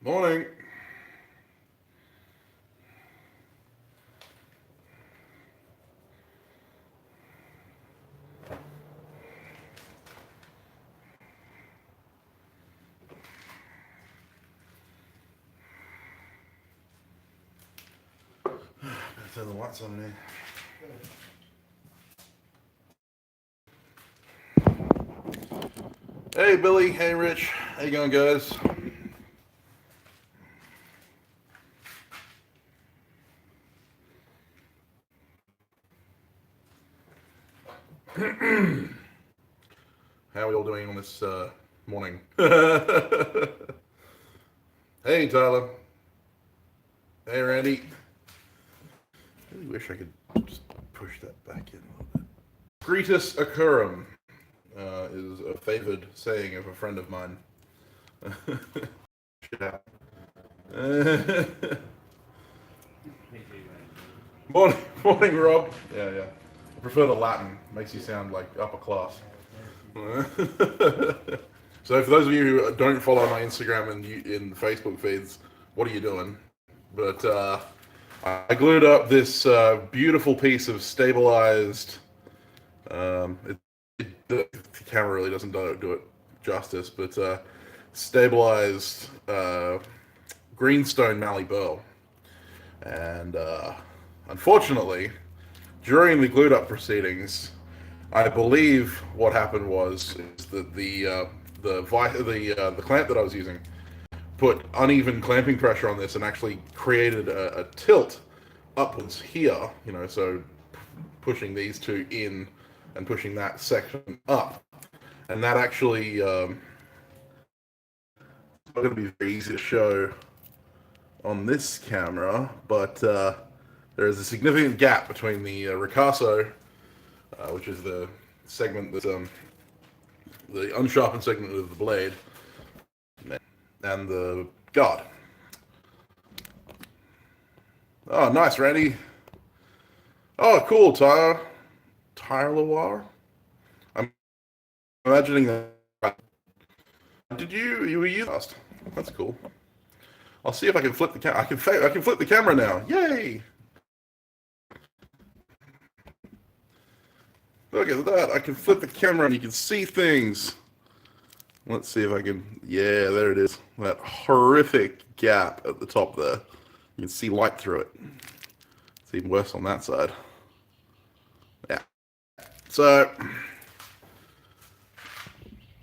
Morning. Better turn the lights on in here. Hey Billy, hey Rich, how you going guys? How are we all doing on this morning? Hey Tyler. Hey Randy. I really wish I could just push that back in a little bit. Greetus occurrum is a favored saying of a friend of mine. Morning, morning, Rob. Yeah. I prefer the Latin. Makes you sound like upper class. So for those of you who don't follow my Instagram and in Facebook feeds, what are you doing? But I glued up this beautiful piece of stabilized. The camera really doesn't do it justice, but stabilized greenstone mallee burl, and unfortunately, during the glued up proceedings, I believe what happened was is that the clamp that I was using put uneven clamping pressure on this and actually created a tilt upwards here, so pushing these two in and pushing that section up. And that actually it's not going to be very easy to show on this camera, but there is a significant gap between the ricasso, which is the segment that's the unsharpened segment of the blade, and the guard. Oh, nice, Randy. Oh, cool, Tyler. Tyler. I'm imagining that. You were you last? That's cool. I'll see if I can flip the camera. I can flip the camera now. Yay! Look at that. I can flip the camera and you can see things. Let's see if I can. Yeah, there it is. That horrific gap at the top there. You can see light through it. It's even worse on that side. Yeah. So,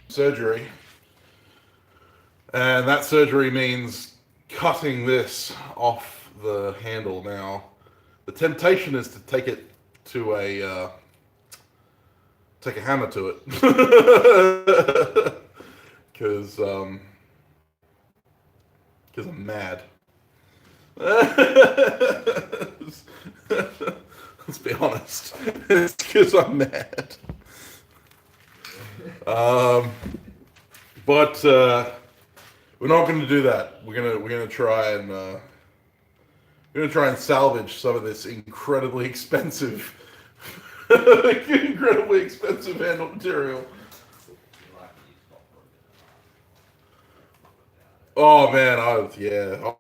surgery. And that surgery means cutting this off the handle now. The temptation is to take it to take a hammer to it. Because I'm mad. Let's be honest. It's because I'm mad. But we're not going to do that. We're gonna try and salvage some of this incredibly expensive handle material. Oh man, I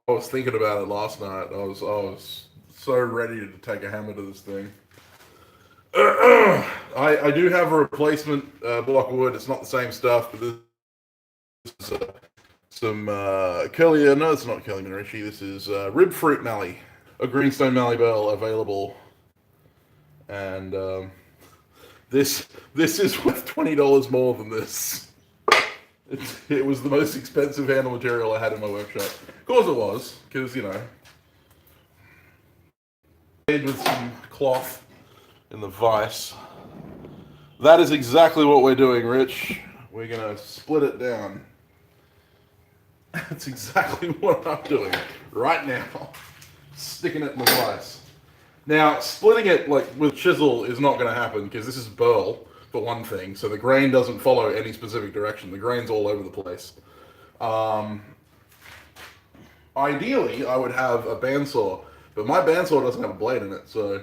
was thinking about it last night. I was so ready to take a hammer to this thing. I do have a replacement block of wood. It's not the same stuff, but this is some curly. No, it's not curly Minarichi. This is rib fruit mallee, a greenstone mallee burl available, and this is worth $20 more than this. It was the most expensive handle material I had in my workshop. Of course it was, because made with some cloth in the vise. That is exactly what we're doing, Rich. We're gonna split it down. That's exactly what I'm doing right now. Sticking it in the vise. Now, splitting it with chisel is not gonna happen because this is burl, for one thing, so the grain doesn't follow any specific direction. The grain's all over the place. Ideally, I would have a bandsaw, but my bandsaw doesn't have a blade in it, so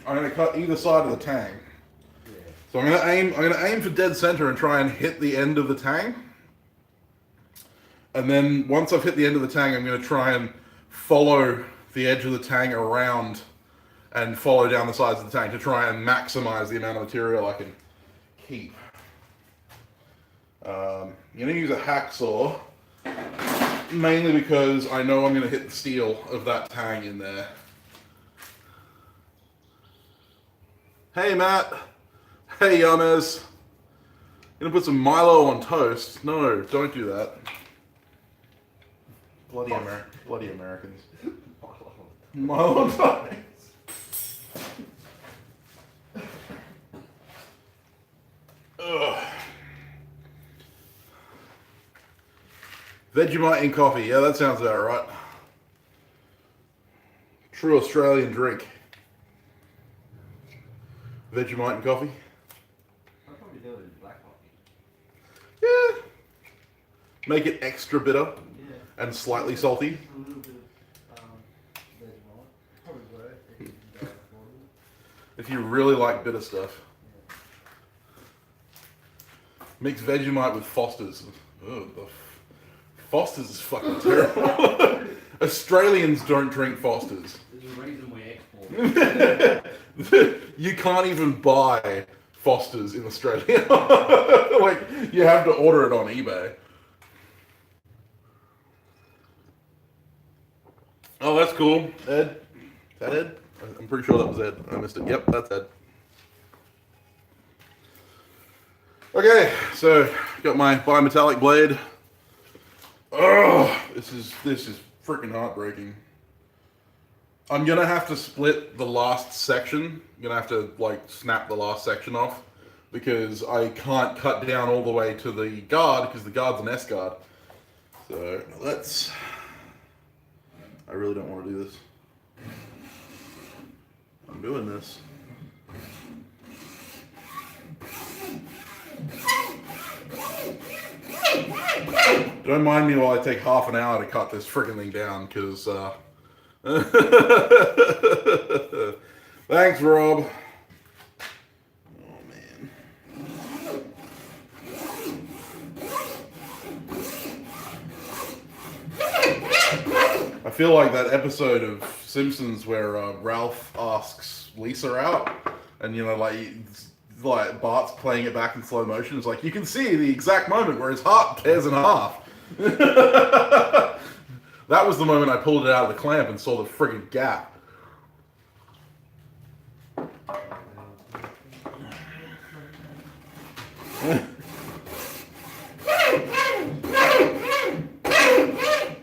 I'm going to cut either side of the tang. So I'm going to aim for dead center and try and hit the end of the tang. And then once I've hit the end of the tang, I'm going to try and follow the edge of the tang around and follow down the sides of the tang to try and maximize the amount of material I can keep. I'm going to use a hacksaw, mainly because I know I'm going to hit the steel of that tang in there. Hey, Matt. Hey, Yummers. Gonna put some Milo on toast? No, don't do that. Bloody Americans. Milo on toast. Ugh. Vegemite in coffee. Yeah, that sounds about right. True Australian drink. Vegemite and coffee. I'd probably do it in black coffee. Yeah. Make it extra bitter Yeah. and slightly salty. A little bit of Vegemite. Probably worth if you can go for it. If you really like bitter stuff. Yeah. Mix Vegemite with Foster's. Oh, Foster's is fucking terrible. Australians don't drink Foster's. There's a reason we export. You can't even buy Foster's in Australia. Like, you have to order it on eBay. Oh, that's cool. Ed? Is that Ed? I'm pretty sure that was Ed. I missed it. Yep, that's Ed. Okay, so got my bimetallic blade. Oh, this is freaking heartbreaking. I'm gonna have to split the last section. I'm gonna have to like snap the last section off because I can't cut down all the way to the guard because the guard's an S guard. So let's. I really don't want to do this. I'm doing this. Don't mind me while I take half an hour to cut this freaking thing down, because, thanks, Rob. Oh, man. I feel like that episode of Simpsons where Ralph asks Lisa out, and, you know, like Bart's playing it back in slow motion. It's like you can see the exact moment where his heart tears in half. That was the moment I pulled it out of the clamp and saw the friggin' gap.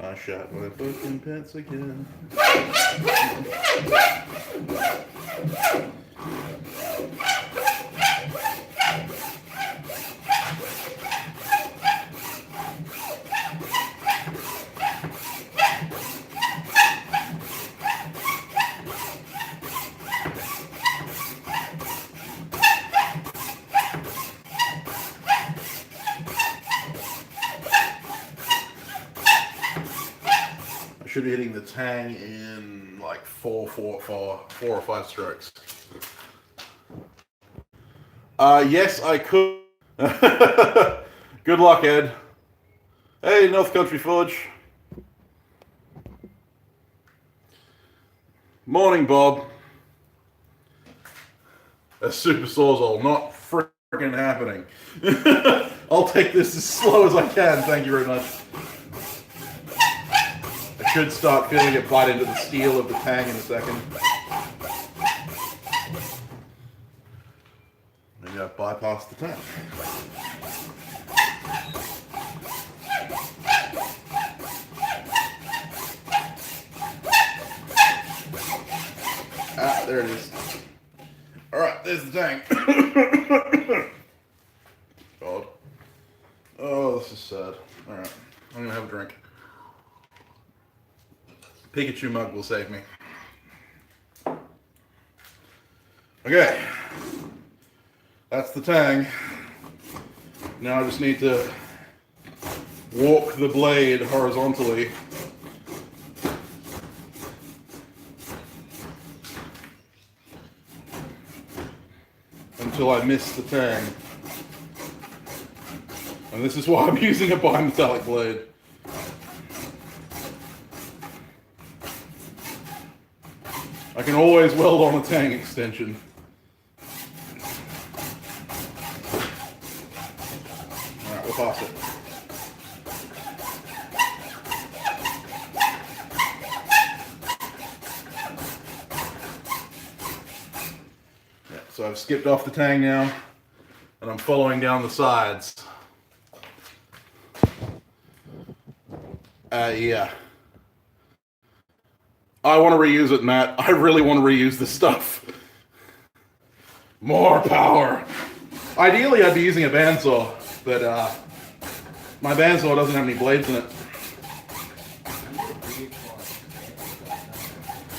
I shot my fucking pants again. Should be hitting the tang in like four or five strokes. Yes, I could. Good luck, Ed. Hey, North Country Forge. Morning, Bob. A super sawzall, not freaking happening. I'll take this as slow as I can. Thank you very much. I should start feeling it bite into the steel of the tang in a second. Maybe I've bypassed the tang. Ah, there it is. Alright, there's the tang. God. Oh, this is sad. Alright, I'm gonna have a drink. Pikachu mug will save me. Okay. That's the tang. Now I just need to walk the blade horizontally. Until I miss the tang. And this is why I'm using a bimetallic blade. I can always weld on a tang extension. Alright, we'll pass it. Yeah, so I've skipped off the tang now, and I'm following down the sides. Yeah. I want to reuse it, Matt. I really want to reuse this stuff. More power. Ideally, I'd be using a bandsaw, but my bandsaw doesn't have any blades in it.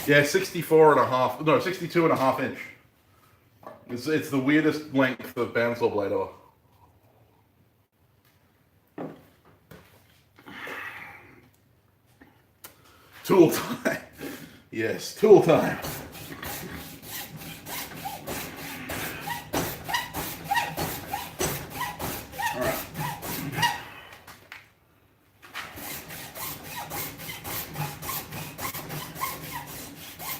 Yeah, 62 and a half inch. It's the weirdest length of bandsaw blade ever. Tool time. Yes, tool time. All right.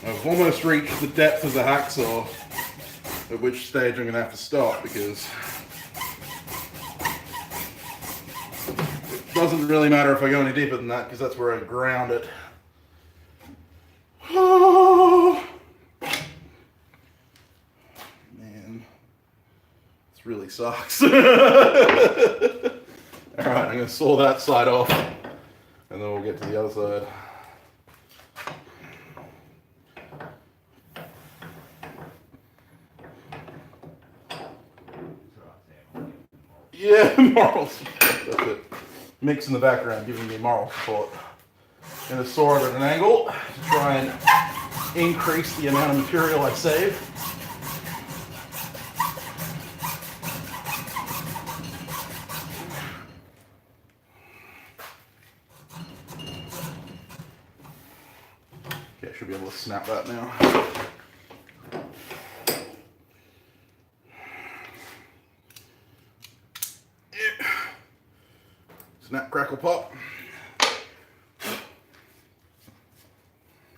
I've almost reached the depth of the hacksaw, at which stage I'm going to have to stop because it doesn't really matter if I go any deeper than that because that's where I ground it. Oh, man, this really sucks. All right, I'm going to saw that side off, and then we'll get to the other side. Yeah, moral support, that's it. Mix in the background, giving me moral support. Going to saw it at an angle to try and increase the amount of material I save. Okay, I should be able to snap that now. Snap, crackle, pop.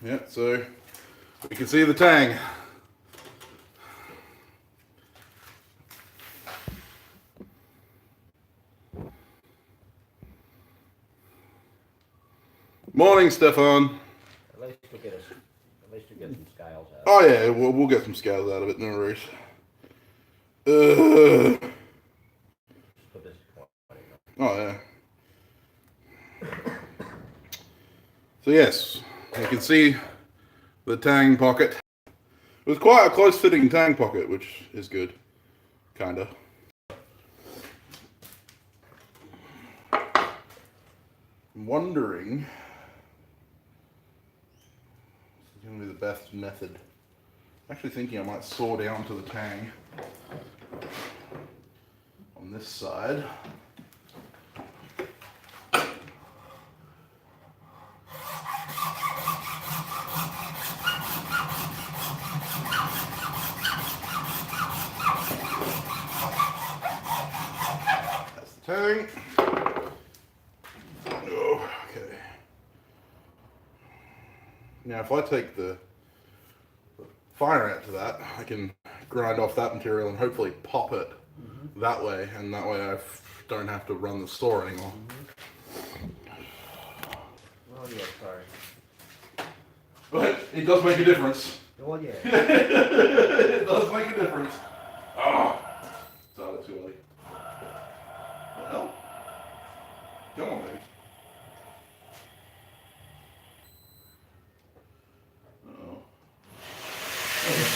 Yeah, so we can see the tang. Morning, Stefan. At least we get some scales out. Oh yeah, we'll get some scales out of it, no worries. Put this point. Oh yeah. So yes, you can see the tang pocket. It was quite a close-fitting tang pocket, which is good, kinda. I'm wondering, this is going to be the best method. I'm actually thinking I might saw down to the tang on this side. Tang. Oh, okay. Now, if I take the fire out to that, I can grind off that material and hopefully pop it that way, and that way I don't have to run the saw anymore. Oh yeah, sorry. But it does make a difference. Oh yeah. It does make a difference. Oh, started too early. What the hell? Come on, baby. Uh-oh. Okay.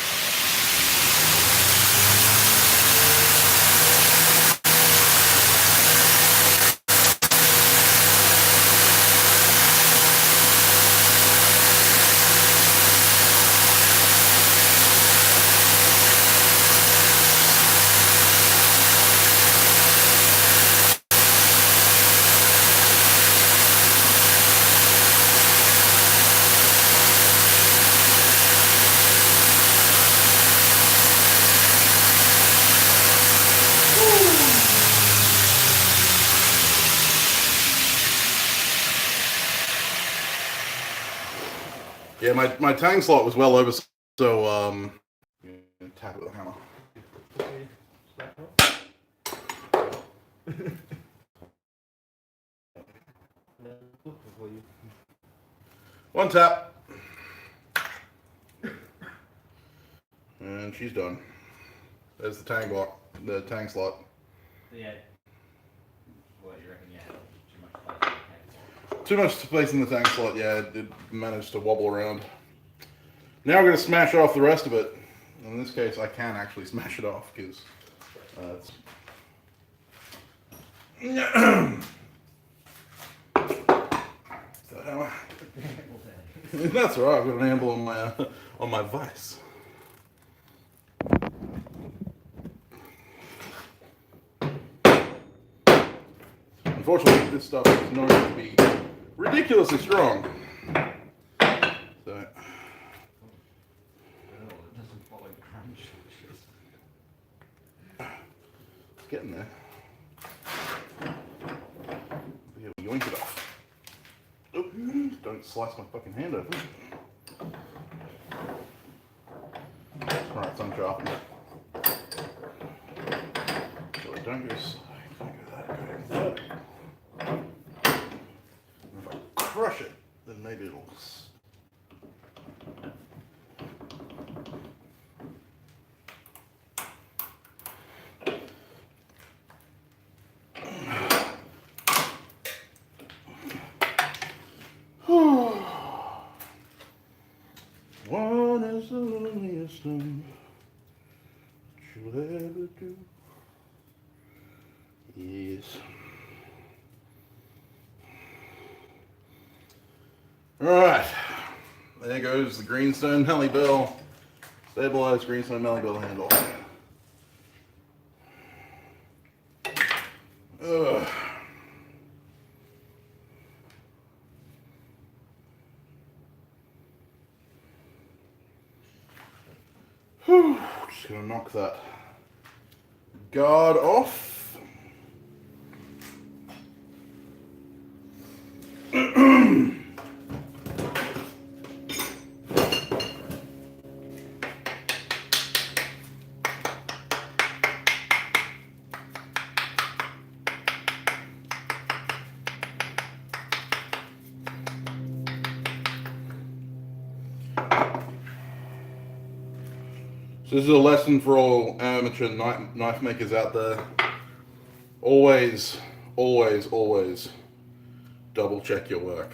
Yeah, my tang slot was well oversized So, tap it with a hammer. One tap. And she's done. There's the tang block, the tang slot. Yeah. What, you reckon you had too much space in the tank? Too much space in the tang slot, yeah, it managed to wobble around. Now we're going to smash off the rest of it. In this case, I can actually smash it off, because it's... That's all right, I've got an handle on my vise. Unfortunately, this stuff is known to be ridiculously strong. So, it's getting there. Yeah, we yoink it off. Oh, don't slice my fucking hand open. Alright, it's unsharpened. So it don't go that. If I crush it, then maybe it'll. One is the loneliest thing you'll ever do. Yes. Alright. There goes the greenstone Melly Bell. Stabilized greenstone Melly Bell handle. Ugh. Whew. Just gonna knock that guard off. So this is a lesson for all amateur knife makers out there. Always, always, always double check your work.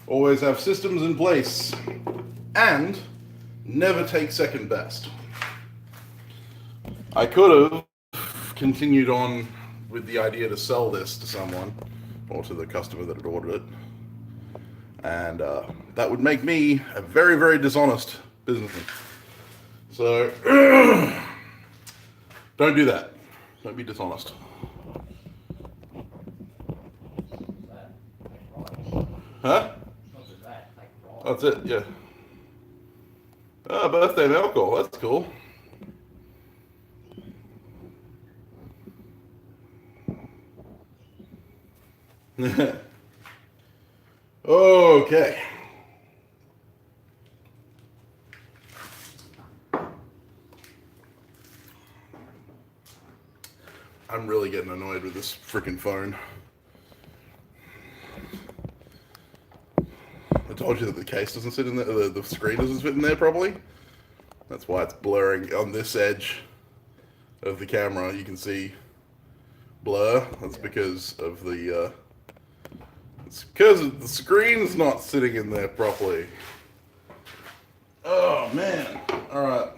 Always have systems in place and never take second best. I could have continued on with the idea to sell this to someone or to the customer that had ordered it. And that would make me a very, very dishonest businessman. So, don't do that. Don't be dishonest. Huh? That's it, yeah. Ah, birthday mail call. That's cool. Okay. I'm really getting annoyed with this freaking phone. I told you that the case doesn't sit in there, the screen doesn't fit in there properly. That's why it's blurring on this edge of the camera. You can see blur. That's because of the, it's because the screen's not sitting in there properly. Oh man. Alright.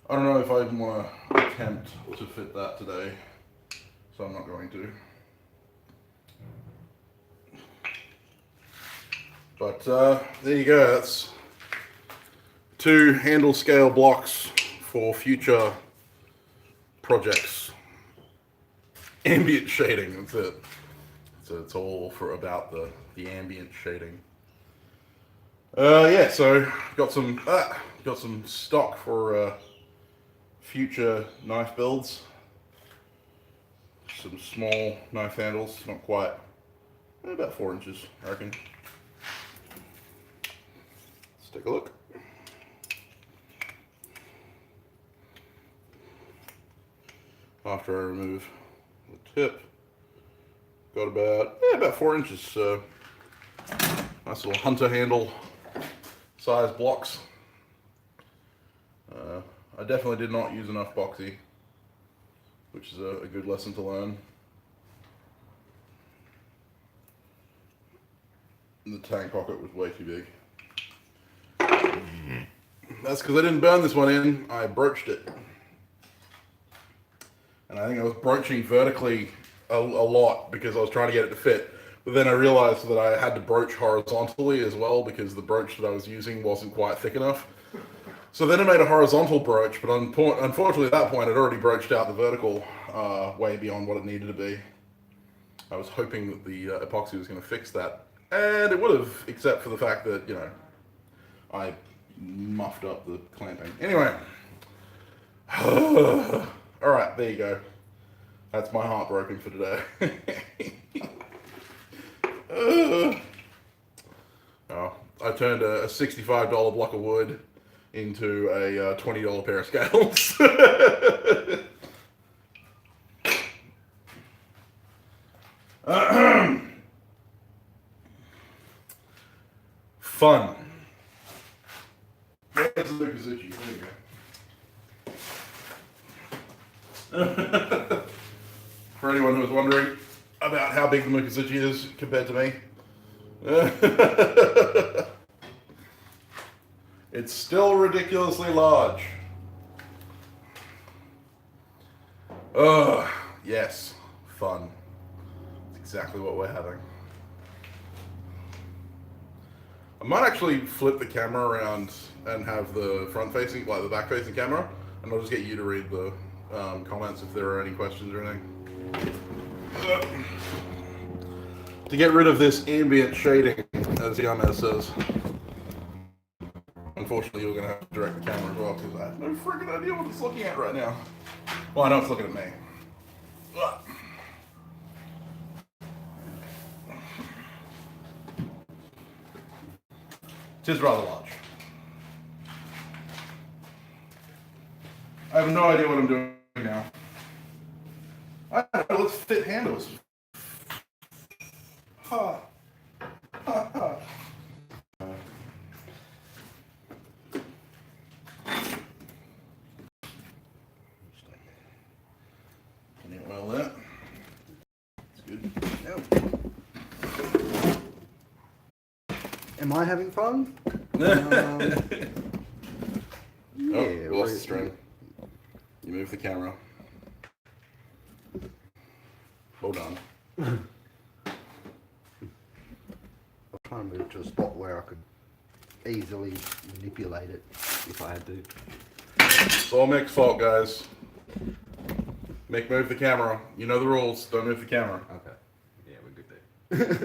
I don't know if I even want to attempt to fit that today, so I'm not going to. But there you go, that's 2 handle scale blocks for future projects. Ambient shading, that's it. So it's all for about the ambient shading. Yeah, so got some stock for future knife builds. some small knife handles, not quite, about 4 inches, I reckon. Let's take a look. After I remove the tip, got about 4 inches. Nice little hunter handle size blocks. I definitely did not use enough boxy, which is a good lesson to learn. And the tank pocket was way too big. That's because I didn't burn this one in, I broached it. And I think I was broaching vertically a lot because I was trying to get it to fit. But then I realized that I had to broach horizontally as well because the broach that I was using wasn't quite thick enough. So then I made a horizontal broach, but unfortunately at that point I'd already broached out the vertical way beyond what it needed to be. I was hoping that the epoxy was going to fix that. And it would have, except for the fact that, you know, I muffed up the clamping. Anyway. Alright, there you go. That's my heart broken for today. I turned a $65 block of wood into a $20 pair of scales. Fun. Where's the Mikuzuchi? There you go. For anyone who was wondering about how big the Mikuzuchi is compared to me. It's still ridiculously large. Oh, yes, fun. That's exactly what we're having. I might actually flip the camera around and have the front facing, like the back facing camera, and I'll just get you to read the comments if there are any questions or anything. To get rid of this ambient shading, as Yamez says. Unfortunately, you're going to have to direct the camera as well, because I have no freaking idea what it's looking at right now. Well, I know it's looking at me. It is rather large. I have no idea what I'm doing now. I don't know, let's fit handles. Ha. Ha ha. Can you oil that? That's good. Am I having fun? Oh, we lost the string. You move the camera. Hold on. I'll try and move to a spot where I could easily manipulate it if I had to. It's all Mick's fault, guys. Mick, move the camera. You know the rules. Don't move the camera. Okay. Yeah, we're good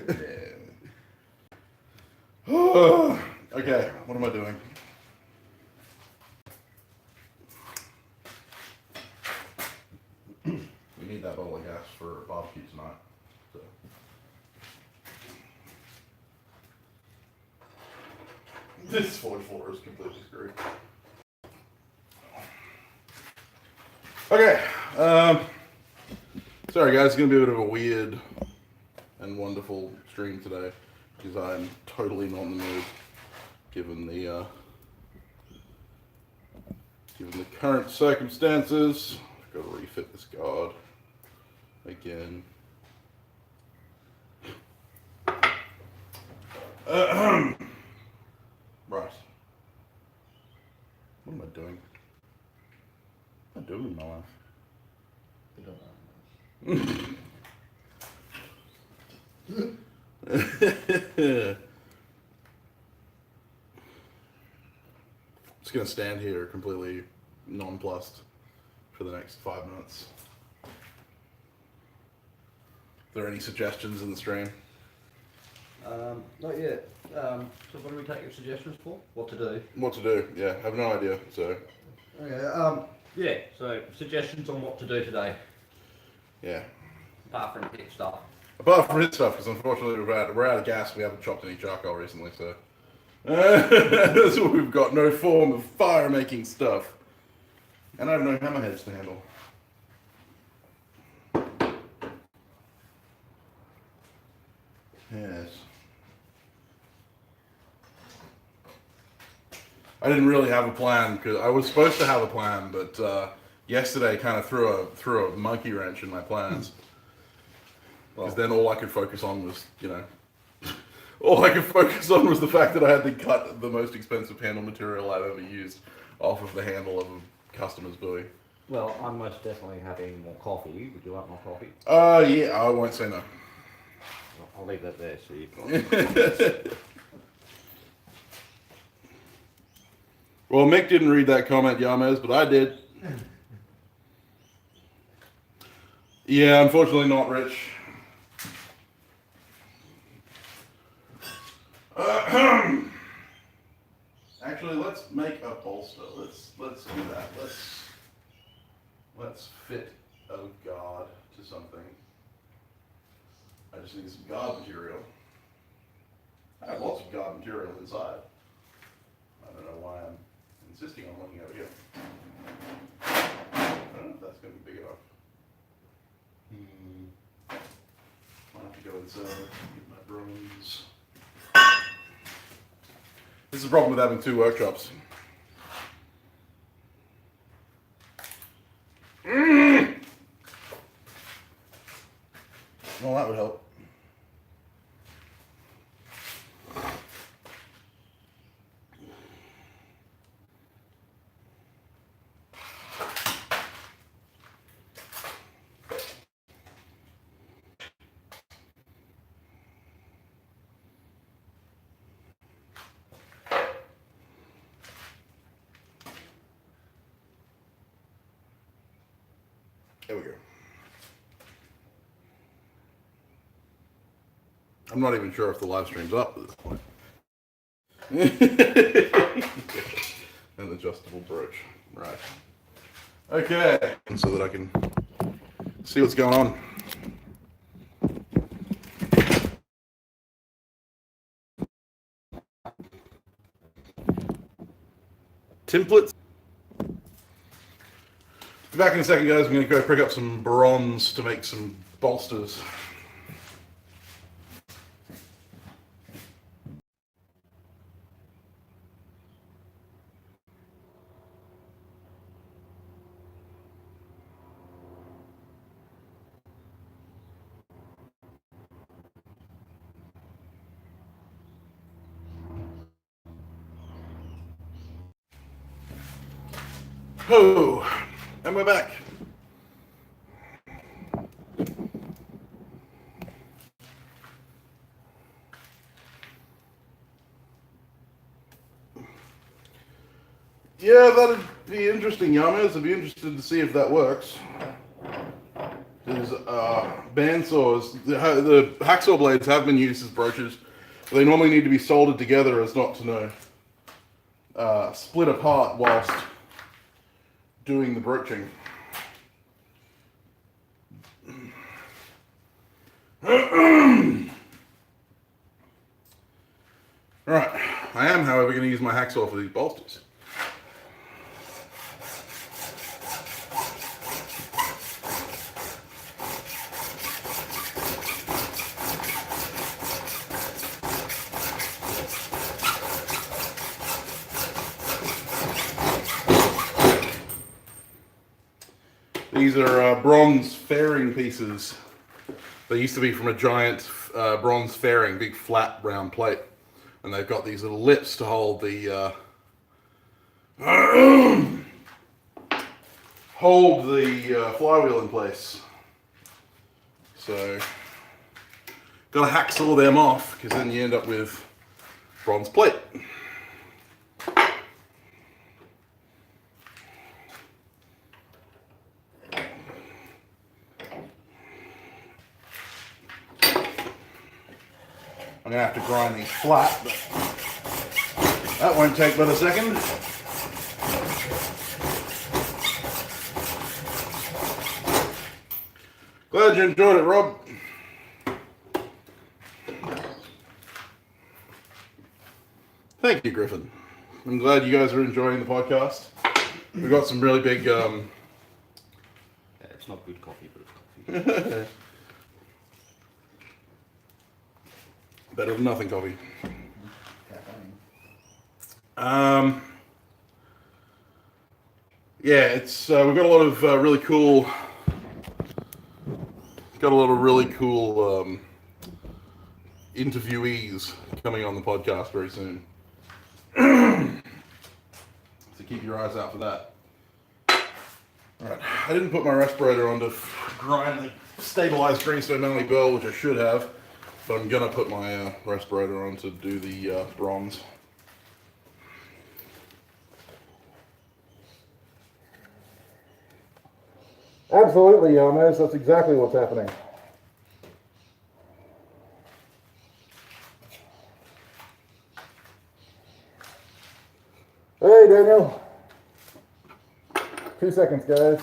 there. Okay, what am I doing? We need that bowl of gas for barbecue tonight. So. This forge floor is completely screwed. Okay, sorry guys, it's gonna be a bit of a weird and wonderful stream today because I'm totally not in the mood, given the current circumstances. I've got to refit this guard again. Right. What am I doing? What am I doing in my life? Just gonna stand here completely nonplussed for the next 5 minutes. Are there any suggestions in the stream? Not yet. So what do we take your suggestions for? What to do? What to do? Yeah, I have no idea. So Okay. Yeah. So suggestions on what to do today. yeah, Apart from hit stuff. Apart from his stuff, because unfortunately we're out of gas. We haven't chopped any charcoal recently, so that's what we've got. No form of fire-making stuff, and I have no hammerheads to handle. Yes. I didn't really have a plan because I was supposed to have a plan, but yesterday kind of threw a monkey wrench in my plans. Because then all I could focus on was, all I could focus on was the fact that I had to cut the most expensive handle material I've ever used off of the handle of a customer's buoy. Well, I'm most definitely having more coffee. Would you like more coffee? Yeah, I won't say no. I'll leave that there so you've got it. Well, Mick didn't read that comment, Yamez, but I did. Yeah, unfortunately not, Rich. Actually, let's make a bolster. Let's do that. Let's fit a guard to something. I just need some guard material. I have lots of guard material inside. I don't know why I'm insisting on looking over here. I don't know if that's going to be big enough. Might have to go inside and get my bronze. This is the problem with having two workshops. Well, that would help. There we go. I'm not even sure if the live stream's up at this point. An adjustable brooch. Right. Okay. And so that I can see what's going on. Templates. Be back in a second, guys. I'm going to go pick up some bronze to make some bolsters. Oh, and we're back. Yeah, that'd be interesting, Yamas. I'd be interested to see if that works. There's bandsaws. The hacksaw blades have been used as brooches. They normally need to be soldered together as not to split apart whilst doing the broaching. Right, I am, however, going to use my hacksaw for these bolsters. These are bronze fairing pieces. They used to be from a giant bronze fairing, big flat round plate. And they've got these little lips to hold the flywheel in place. So, gotta hacksaw them off, because then you end up with bronze plate. I'm going to have to grind these flat, but that won't take but a second. Glad you enjoyed it, Rob. Thank you, Griffin. I'm glad you guys are enjoying the podcast. We've got some really big. Yeah, it's not good coffee, but it's coffee. Better than nothing coffee. Yeah, it's we've got a lot of really cool. Got a lot of really cool interviewees coming on the podcast very soon. So keep your eyes out for that. Alright, I didn't put my respirator on to grind the stabilized greenstone manly bell, which I should have, but I'm gonna put my respirator on to do the bronze. Absolutely, Yomez. That's exactly what's happening. Hey, Daniel. 2 seconds, guys.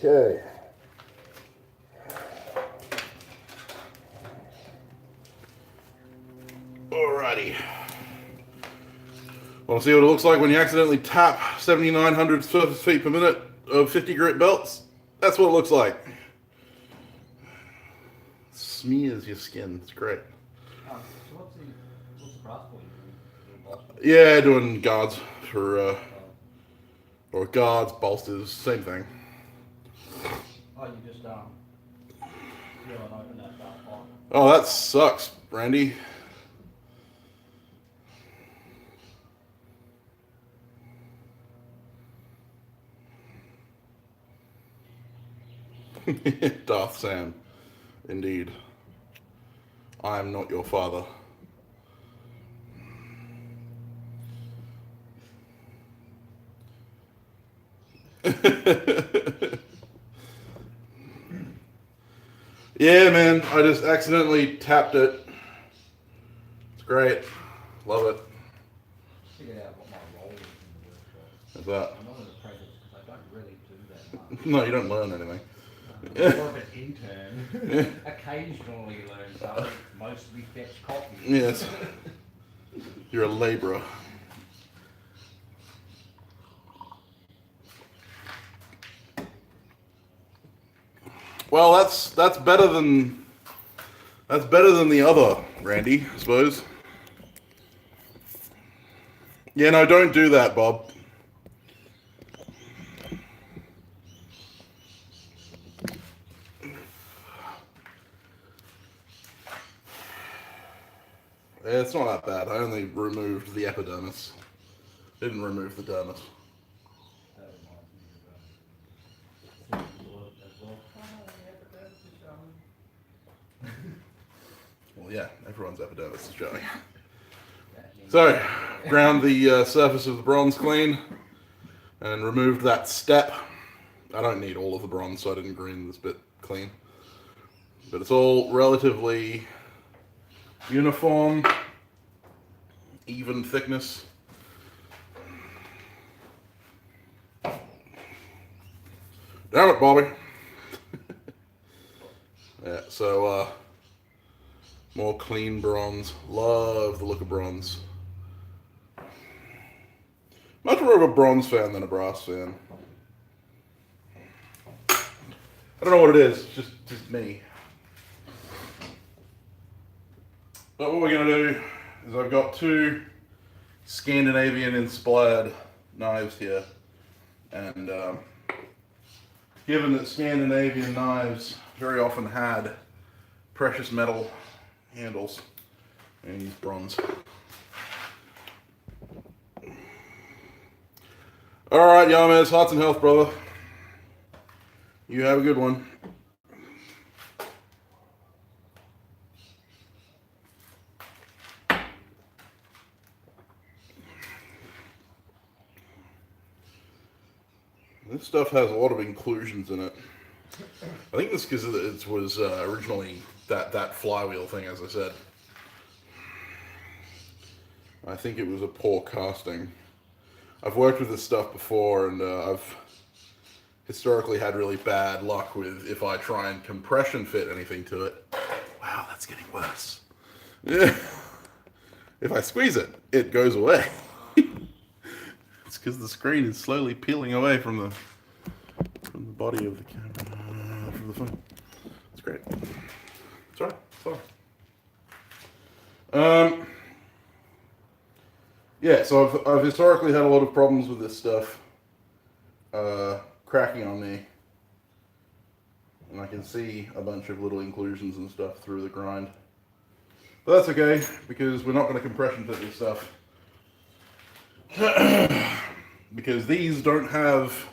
Okay. Alrighty. Want to see what it looks like when you accidentally tap 7,900 surface feet per minute of 50 grit belts? That's what it looks like. Smears your skin. It's great. So what's the price point? Yeah, doing guards for or guards, bolsters, same thing. Oh, you just you don't open that part. Oh, that sucks, Randy. Darth Sam, indeed. I am not your father. Yeah, man, I just accidentally tapped it great. Love it. Figured out what my role is in the workshop. How's that? I'm not an apprentice because I don't really do that much. No, you don't learn anything. I'm more of an intern. Occasionally learn something, mostly fetch coffee. Yes. You're a labourer. Well, that's better than the other, Randy, I suppose. Yeah, no, don't do that, Bob. Yeah, it's not that bad. I only removed the epidermis. Didn't remove the dermis. That reminds me of as well. Well, yeah, everyone's epidermis is showing. That means- So, ground the surface of the bronze clean and removed that step. I don't need all of the bronze, so I didn't green this bit clean. But it's all relatively uniform, even thickness. Damn it, Bobby. Yeah, so more clean bronze. Love the look of bronze. Much more of a bronze fan than a brass fan. I don't know what it is, just me. But what we're going to do is I've got two Scandinavian inspired knives here. And given that Scandinavian knives very often had precious metal handles, and use bronze. Alright, Yamas, hearts and health, brother. You have a good one. This stuff has a lot of inclusions in it. I think this because it was originally that flywheel thing, as I said. I think it was a poor casting. I've worked with this stuff before, and I've historically had really bad luck with if I try and compression fit anything to it. Wow, that's getting worse. Yeah. If I squeeze it, it goes away. It's because the screen is slowly peeling away from the body of the camera, from the phone. It's great. Sorry. Yeah, so I've historically had a lot of problems with this stuff cracking on me, and I can see a bunch of little inclusions and stuff through the grind. But that's okay, because we're not going to compression fit this stuff. Because these don't have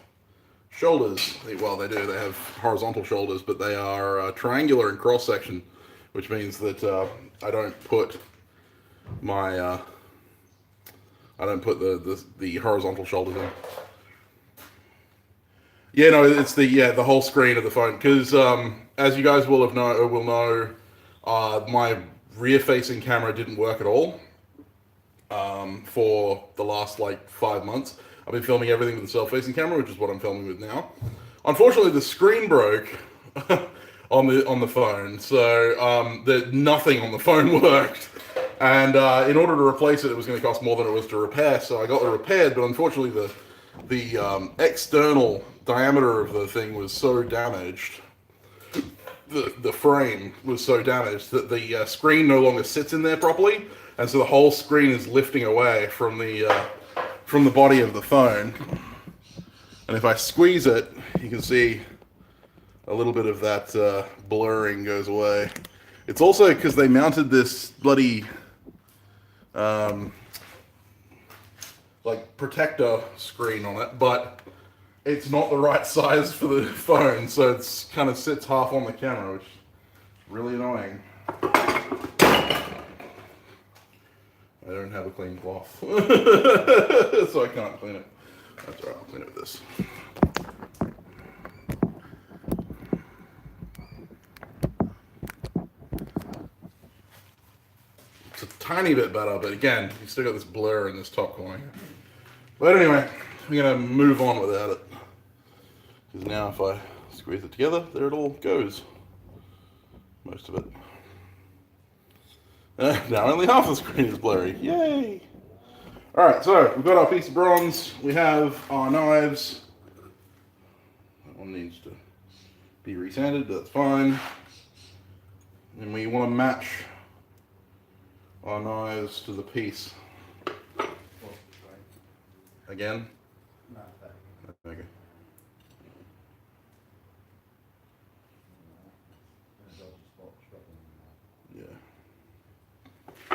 shoulders. Well, they do. They have horizontal shoulders, but they are triangular in cross section, which means that I don't put my the horizontal shoulders in. Yeah, no, it's the whole screen of the phone. Because as you guys will know, my rear-facing camera didn't work at all for the last 5 months. I've been filming everything with the self-facing camera, which is what I'm filming with now. Unfortunately, the screen broke on the phone, so nothing on the phone worked. And in order to replace it, it was going to cost more than it was to repair. So I got it repaired, but unfortunately, the external diameter of the thing was so damaged. The frame was so damaged that the screen no longer sits in there properly, and so the whole screen is lifting away from the body of the phone. And if I squeeze it, you can see a little bit of that blurring goes away. It's also because they mounted this bloody protector screen on it, but it's not the right size for the phone, so it's kind of sits half on the camera, which is really annoying. I don't have a clean cloth, so I can't clean it. That's alright, I'll clean it with this. It's a tiny bit better, but again, you still got this blur in this top corner. But anyway, we're going to move on without it. Because now if I squeeze it together, there it all goes. Most of it. Now only half the screen is blurry. Yay! Alright, so we've got our piece of bronze. We have our knives. That one needs to be resanded, but that's fine. And we want to match our knives to the piece. Again? Okay. Yeah.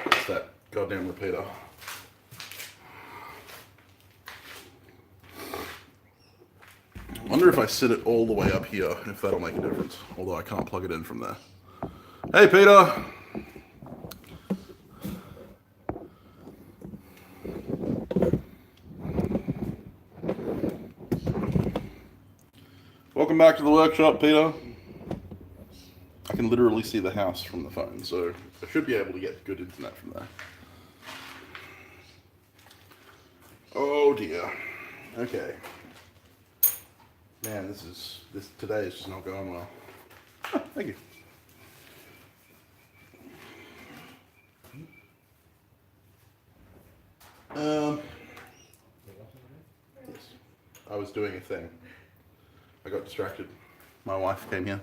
It's that goddamn repeater. I wonder if I sit it all the way up here, if that'll make a difference. Although I can't plug it in from there. Hey, Peter! Welcome back to the workshop, Peter. I can literally see the house from the phone, so I should be able to get good internet from there. Oh dear. Okay. Man, this today is just not going well. Oh, thank you. Yes. I was doing a thing. I got distracted. My wife came here.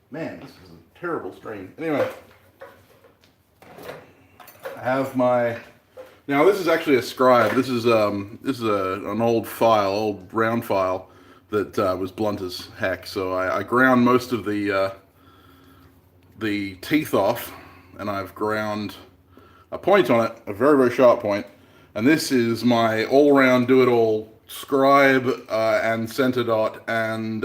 Man, this is a terrible stream. Anyway, I have my. Now this is actually a scribe. This is an old file, old round file that was blunt as heck. So I ground most of the teeth off, and I've ground a point on it, a very, very sharp point. And this is my all-round do-it-all scribe and center dot. And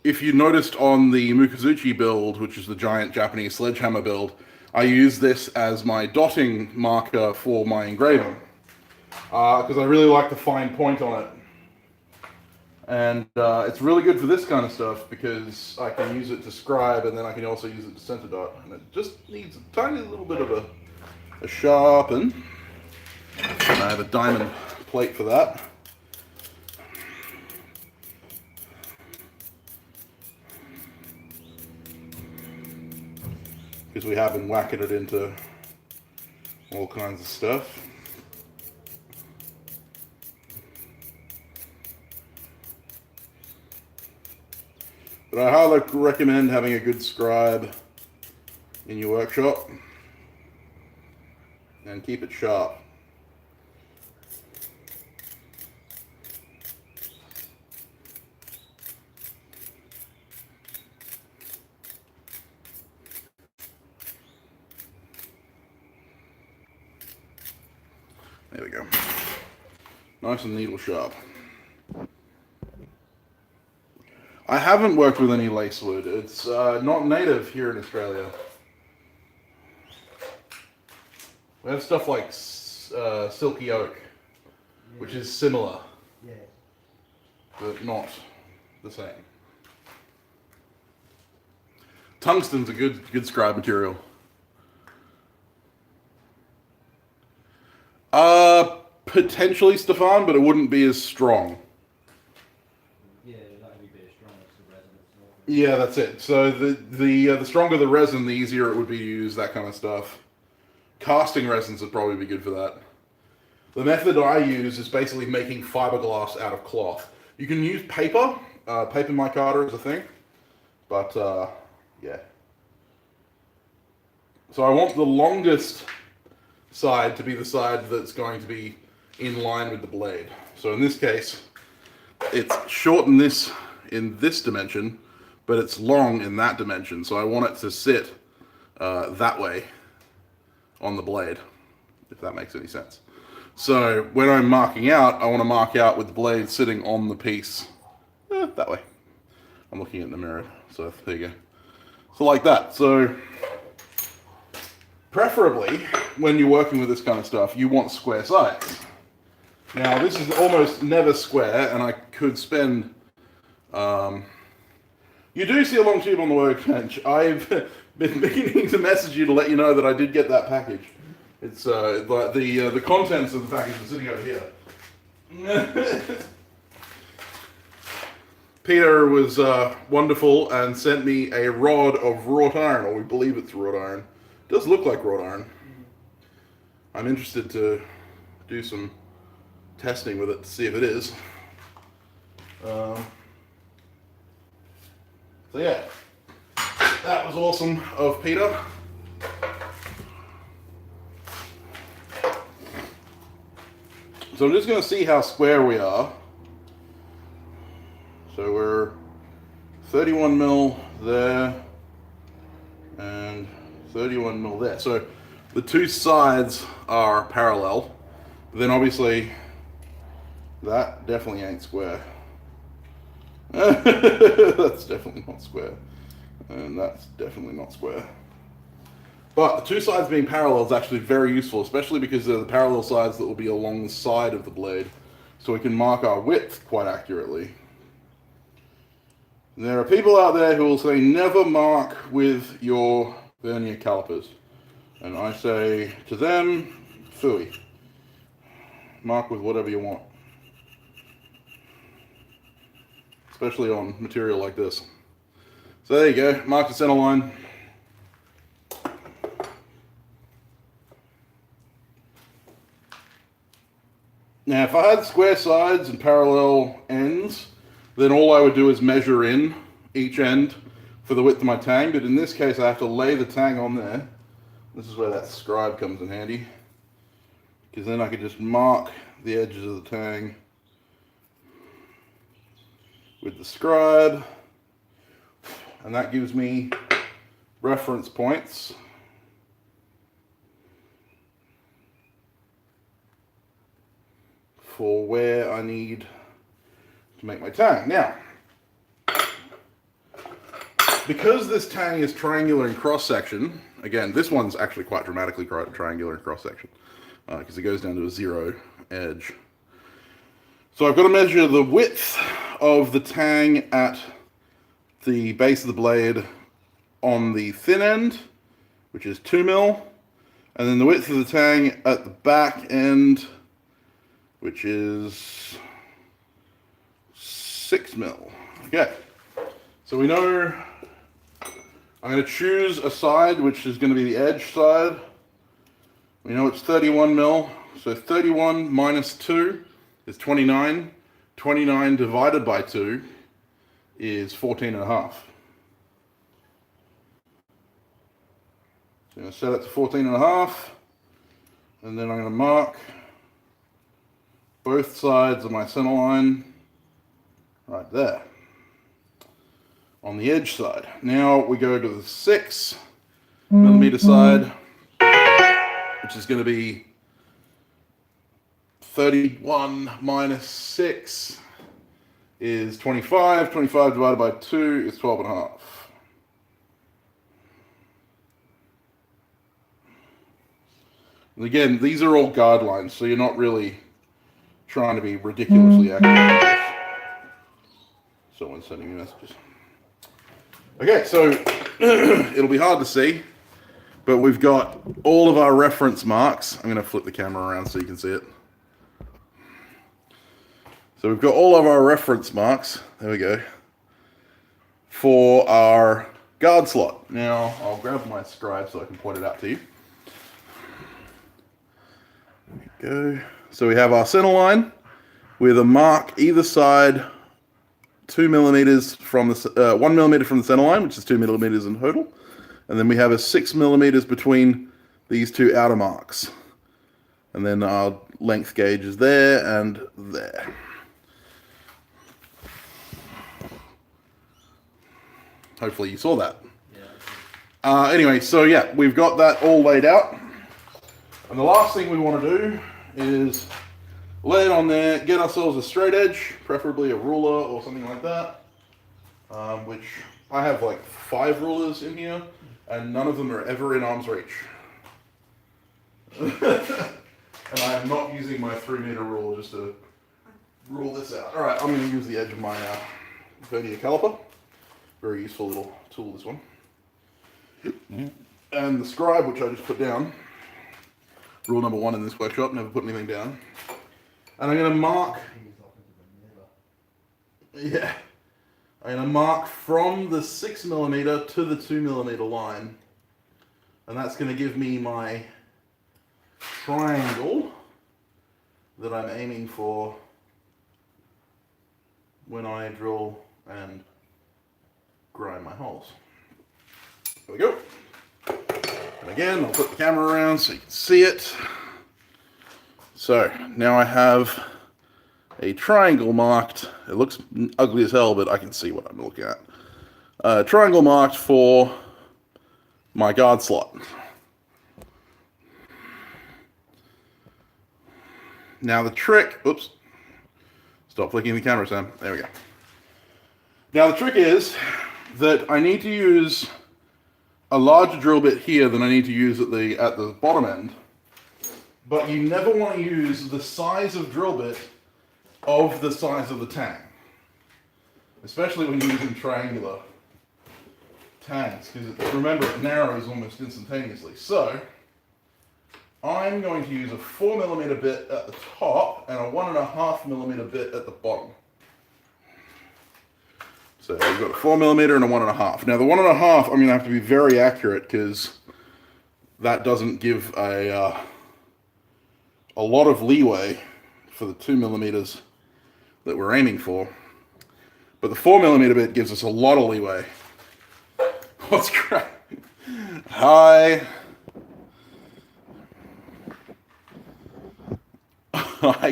if you noticed on the Mukazuchi build, which is the giant Japanese sledgehammer build, I use this as my dotting marker for my engraving. Because I really like the fine point on it. And it's really good for this kind of stuff because I can use it to scribe and then I can also use it to center dot. And it just needs a tiny little bit of a sharpen. And I have a diamond plate for that. Because we have been whacking it into all kinds of stuff. But I highly recommend having a good scribe in your workshop and keep it sharp. There we go. Nice and needle sharp. I haven't worked with any lace wood. It's not native here in Australia. We have stuff like silky oak, which is similar, but not the same. Tungsten's a good scribe material. Potentially Stefan, but it wouldn't be as strong. Yeah, that would be as strong as the resonance. Yeah, that's it. So the stronger the resin, the easier it would be to use that kind of stuff. Casting resins would probably be good for that. The method I use is basically making fiberglass out of cloth. You can use paper. Paper micarta is a thing. But, yeah. So I want the longest side to be the side that's going to be in line with the blade. So in this case, it's short in this dimension, but it's long in that dimension. So I want it to sit that way on the blade, if that makes any sense. So when I'm marking out, I want to mark out with the blade sitting on the piece that way. I'm looking in the mirror, so there you go. So like that. So preferably, when you're working with this kind of stuff, you want square sides. Now, this is almost never square, and I could spend You do see a long tube on the workbench. I've been beginning to message you to let you know that I did get that package. It's like the contents of the package are sitting over here. Peter was wonderful and sent me a rod of wrought iron, or we believe it's wrought iron. It does look like wrought iron. I'm interested to do some testing with it to see if it is. So yeah, that was awesome of Peter. So I'm just going to see how square we are. So we're 31 mil there and 31 mil there. So the two sides are parallel. But then obviously that definitely ain't square. That's definitely not square. And that's definitely not square. But the two sides being parallel is actually very useful, especially because they're the parallel sides that will be along the side of the blade. So we can mark our width quite accurately. There are people out there who will say never mark with your vernier calipers. And I say to them, phooey. Mark with whatever you want. Especially on material like this. So there you go, mark the center line. Now if I had square sides and parallel ends, then all I would do is measure in each end for the width of my tang, but in this case I have to lay the tang on there. This is where that scribe comes in handy, because then I could just mark the edges of the tang with the scribe, and that gives me reference points for where I need to make my tang. Now, because this tang is triangular in cross section, again, this one's actually quite dramatically triangular in cross section because it goes down to a 0 edge. So I've got to measure the width of the tang at the base of the blade on the thin end, which is 2 mil, and then the width of the tang at the back end, which is 6 mil. Okay, so we know I'm going to choose a side which is going to be the edge side. We know it's 31 mil, so 31 minus 2 is 29. 29 divided by 2 is 14 and a half. So I'm going to set it to 14 and a half, and then I'm going to mark both sides of my center line right there on the edge side. Now we go to the 6 millimeter side, which is going to be 31 minus 6 is 25. 25 divided by 2 is 12 and a half. And again, these are all guidelines, so you're not really trying to be ridiculously accurate. Someone's sending me messages. Okay, so it'll be hard to see, but we've got all of our reference marks. I'm going to flip the camera around so you can see it. So we've got all of our reference marks, there we go, for our guard slot. Now, I'll grab my scribe so I can point it out to you. There we go. So we have our center line with a mark either side 2 millimeters from the 1 millimeter from the center line, which is 2 millimeters in total, and then we have a 6 millimeters between these two outer marks, and then our length gauge is there and there. Hopefully you saw that. Yeah. Anyway, so yeah, we've got that all laid out, and the last thing we want to do is lay it on there, get ourselves a straight edge, preferably a ruler or something like that, which I have like 5 rulers in here, and none of them are ever in arm's reach. And I am not using my 3-meter rule just to rule this out. Alright, I'm going to use the edge of my vernier caliper. Very useful little tool, this one. And the scribe, which I just put down. Rule number 1 in this workshop, never put anything down. And I'm going to mark, yeah, I'm going to mark from the 6mm to the 2mm line. And that's going to give me my triangle that I'm aiming for when I drill and grind my holes. There we go. And again, I'll put the camera around so you can see it. So now I have a triangle marked. It looks ugly as hell, but I can see what I'm looking at. Triangle marked for my guard slot. Now the trick, oops, stop flicking the camera, Sam. There we go. Now the trick is that I need to use a larger drill bit here than I need to use at the bottom end. But you never want to use the size of drill bit of the size of the tang. Especially when you're using triangular tangs, because remember, it narrows almost instantaneously. So I'm going to use a 4mm bit at the top and a 1.5mm bit at the bottom. So we've got a 4mm and a 1.5. Now the 1.5, I'm going to have to be very accurate because that doesn't give a lot of leeway for the 2mm that we're aiming for. But the 4mm bit gives us a lot of leeway. What's great? High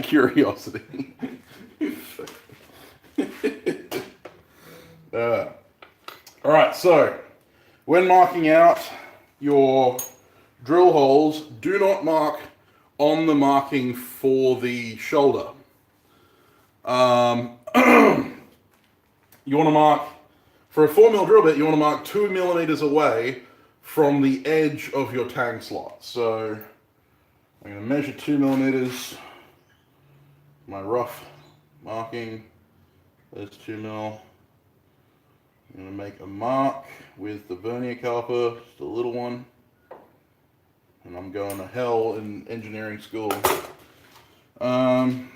curiosity. All right, so when marking out your drill holes, do not mark on the marking for the shoulder. You want to mark, for a 4mm drill bit, you want to mark 2mm away from the edge of your tang slot. So I'm going to measure 2mm, my rough marking, there's 2mm. I'm going to make a mark with the vernier caliper, just a little one. And I'm going to hell in engineering school. And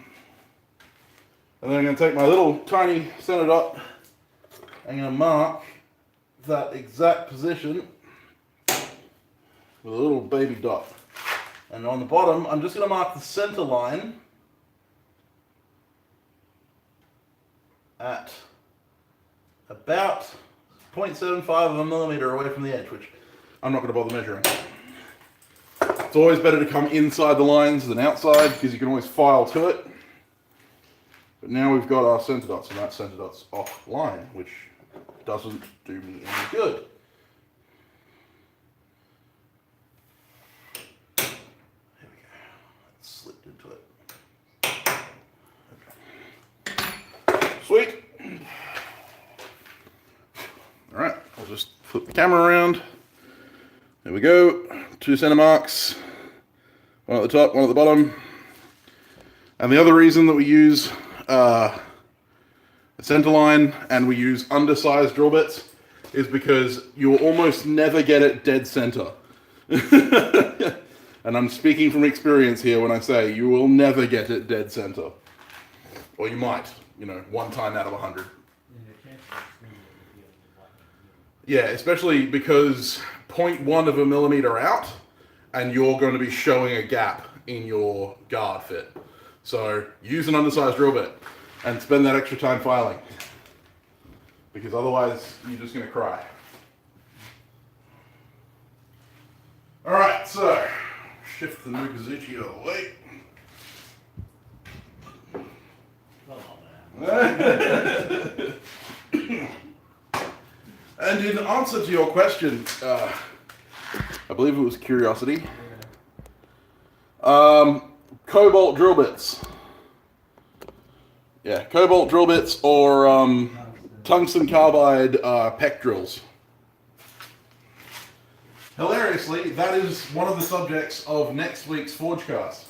then I'm going to take my little tiny center dot. I'm going to mark that exact position with a little baby dot. And on the bottom, I'm just going to mark the center line at about 0.75 of a millimeter away from the edge, which I'm not going to bother measuring. It's always better to come inside the lines than outside because you can always file to it. But now we've got our center dots, and that center dot's offline, which doesn't do me any good. There we go. It slipped into it. Okay. Sweet. All right, I'll just flip the camera around. There we go. 2 center marks. One at the top, one at the bottom. And the other reason that we use a center line and we use undersized drill bits is because you will almost never get it dead center. And I'm speaking from experience here when I say you will never get it dead center. Or you might, you know, 1 time out of 100. Yeah, especially because 0.1 of a millimeter out and you're going to be showing a gap in your guard fit. So use an undersized drill bit and spend that extra time filing, because otherwise you're just going to cry. All right, so shift the Nukazuchi out of the way. And in answer to your question, I believe it was curiosity. Cobalt drill bits. Yeah, cobalt drill bits or tungsten carbide PEC drills. Hilariously, that is one of the subjects of next week's Forgecast.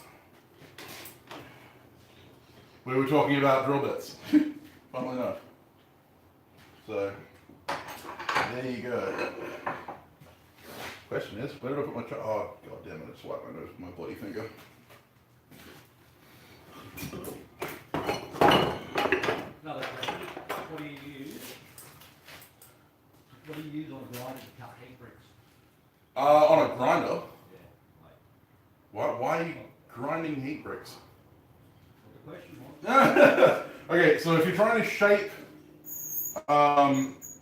We were talking about drill bits, funnily enough. So There you go. Question is, where did I put my oh, god damn it, I swiped my nose with my bloody finger. Another question. What do you use? What do you use on a grinder to cut heat bricks? On a grinder? Yeah, like, Why are you grinding heat bricks? what the question was. Okay, so if you're trying to shape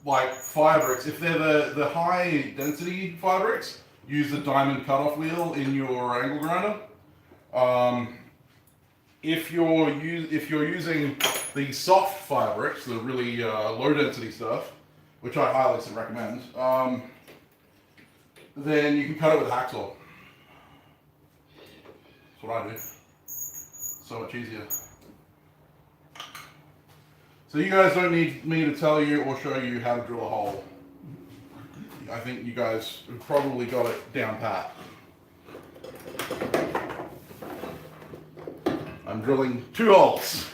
like fire bricks, if they're the high density fire bricks, use the diamond cutoff wheel in your angle grinder. If you're using the soft fire bricks, the really low density stuff, which I highly recommend, then you can cut it with a hacksaw. That's what I do. So much easier. So you guys don't need me to tell you or show you how to drill a hole. I think you guys have probably got it down pat. I'm drilling 2 holes.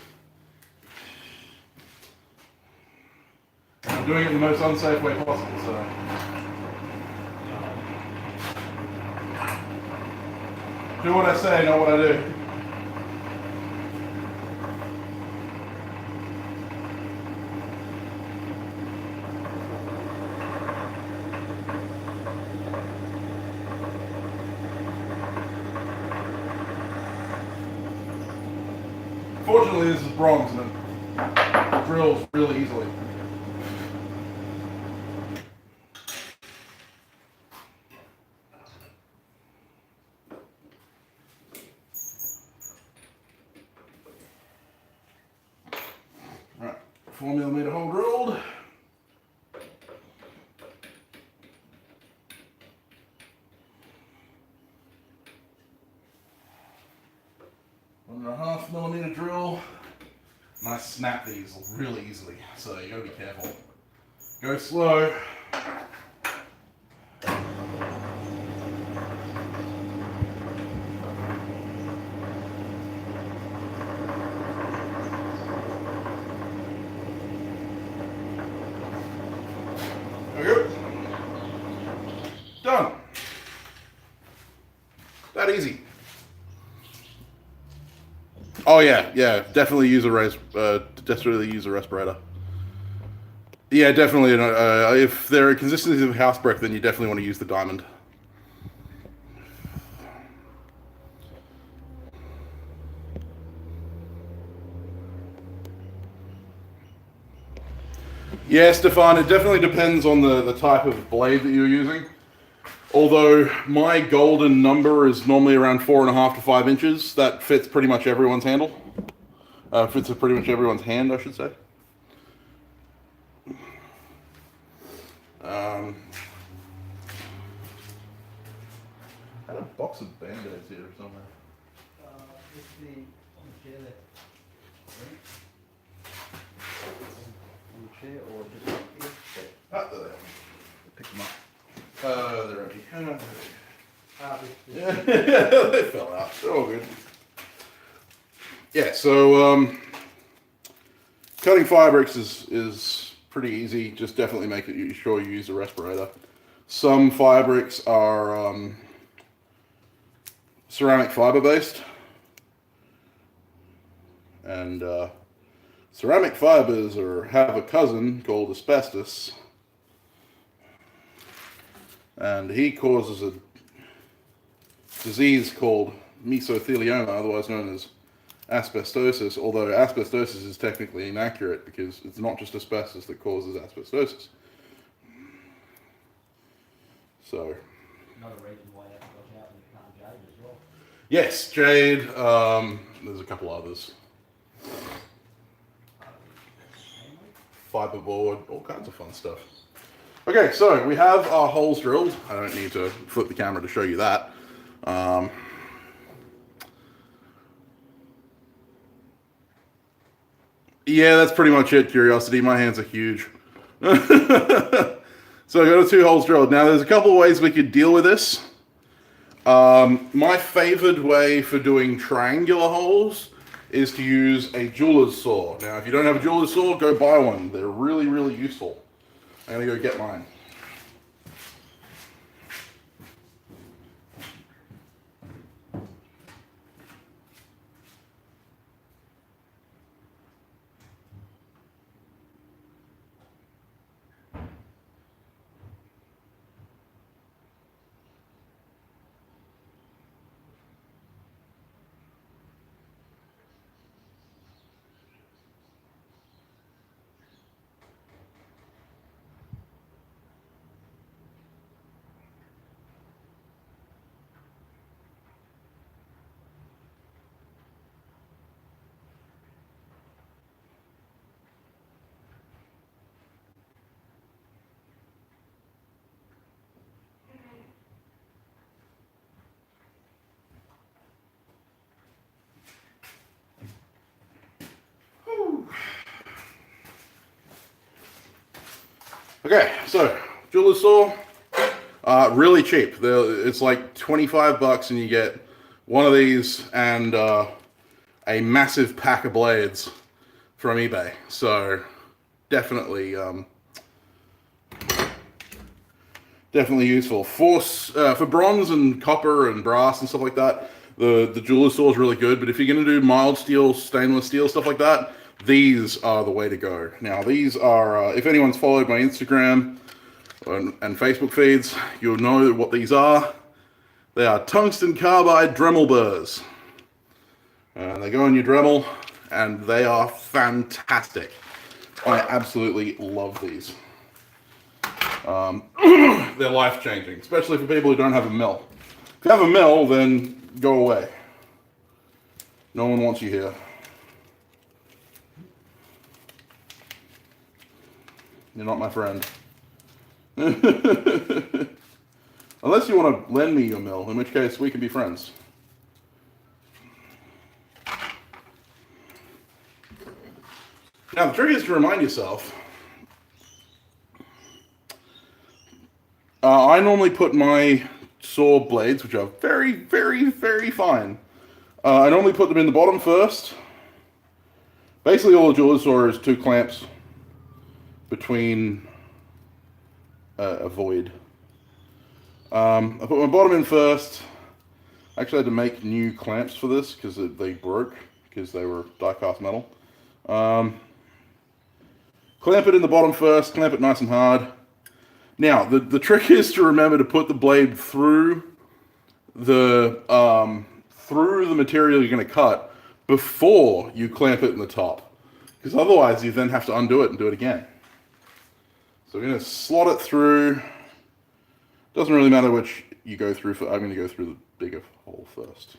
I'm doing it in the most unsafe way possible, so. Do what I say, not what I do. Fortunately, this is bronze and it drills really easily. Right, 4mm hole drilled. One and a half millimeter drill, and I snap these really easily, so you gotta be careful. Go slow. There we go. Done. That easy. Oh yeah, definitely use a respirator. Yeah, definitely. If they're a consistency of house brick, then you definitely want to use the diamond. Yeah, Stefan, it definitely depends on the type of blade that you're using. Although my golden number is normally around 4.5 to 5 inches, that fits pretty much everyone's handle. Fits pretty much everyone's hand, I should say. I had a box of Band-Aids here somewhere. It's the, on the chair there. On the chair or just up here? Ah, there they are. Pick them up. They're empty. Yeah, they fell out. They're all good. Yeah, so cutting fire bricks is pretty easy. Just definitely make sure you use a respirator. Some fire bricks are ceramic fiber based, and ceramic fibers have a cousin called asbestos. And he causes a disease called mesothelioma, otherwise known as asbestosis, although asbestosis is technically inaccurate because it's not just asbestos that causes asbestosis. So, Another reason why you have to watch out when you can't jade as well. yes, jade, there's a couple others. Fiberboard, all kinds of fun stuff. Okay, so we have our holes drilled. I don't need to flip the camera to show you that. Yeah, that's pretty much it, Curiosity. My hands are huge. So I got 2 holes drilled. Now, there's a couple of ways we could deal with this. My favored way for doing triangular holes is to use a jeweler's saw. Now, if you don't have a jeweler's saw, go buy one. They're really, really useful. I'm gonna go get mine. Okay, so jeweler's saw, really cheap. It's like $25 and you get one of these and a massive pack of blades from eBay. So definitely, definitely useful. For bronze and copper and brass and stuff like that, the jeweler's saw is really good. But if you're going to do mild steel, stainless steel, stuff like that, these are the way to go. Now, these are, if anyone's followed my Instagram and Facebook feeds, you'll know what these are. They are tungsten carbide Dremel burrs. They go in your Dremel, and they are fantastic. I absolutely love these. They're life-changing, especially for people who don't have a mill. If you have a mill, then go away. No one wants you here. You're not my friend. Unless you want to lend me your mill, in which case we can be friends. Now the trick is to remind yourself. I normally put my saw blades, which are very, very, very fine. I normally put them in the bottom first. Basically all the jeweler's saw is 2 clamps between a void. I put my bottom in first. I actually had to make new clamps for this because they broke because they were die-cast metal. Clamp it in the bottom first, clamp it nice and hard. Now, the trick is to remember to put the blade through the material you're going to cut before you clamp it in the top. Because otherwise you then have to undo it and do it again. So we're going to slot it through. Doesn't really matter which you go through. I'm going to go through the bigger hole first.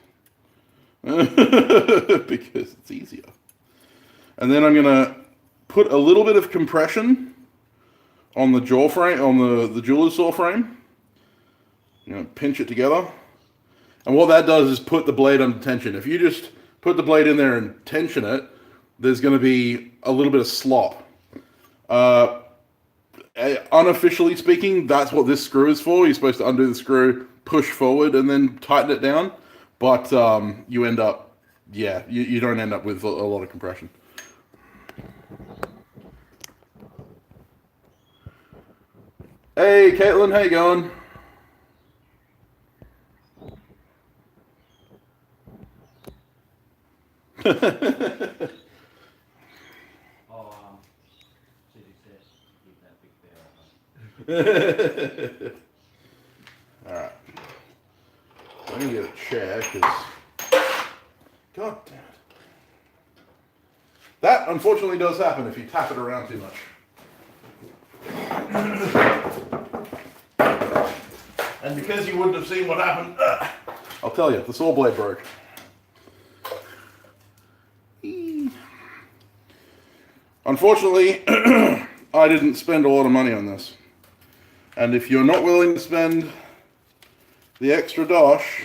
Because it's easier. And then I'm going to put a little bit of compression on the jaw frame, on the jeweler's saw frame. You know, pinch it together. And what that does is put the blade under tension. If you just put the blade in there and tension it, there's going to be a little bit of slop. Unofficially speaking, that's what this screw is for. You're supposed to undo the screw, push forward, and then tighten it down. But you end up, yeah, you don't end up with a lot of compression. Hey, Caitlin, how you going? Keep that big bear. Alright. I'm going to get a chair, because... God damn it. That, unfortunately, does happen if you tap it around too much. And because you wouldn't have seen what happened, I'll tell you, the saw blade broke. Unfortunately, I didn't spend a lot of money on this. And if you're not willing to spend the extra dosh,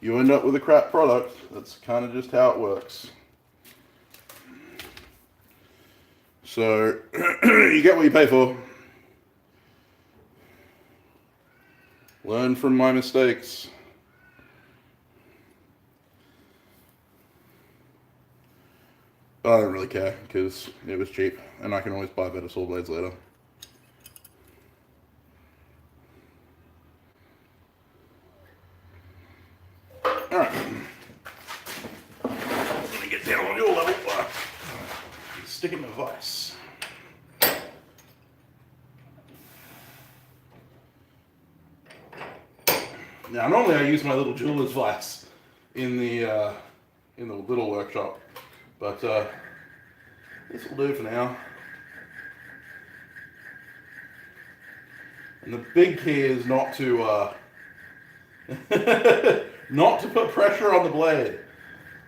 you end up with a crap product. That's kind of just how it works. So, you get what you pay for. Learn from my mistakes. But I don't really care, because it was cheap, and I can always buy better saw blades later. Alright. Let me get down on your level. Stick in the vise. Now, normally I use my little jeweler's vise in the little workshop, but this will do for now. And the big key is not to not to put pressure on the blade.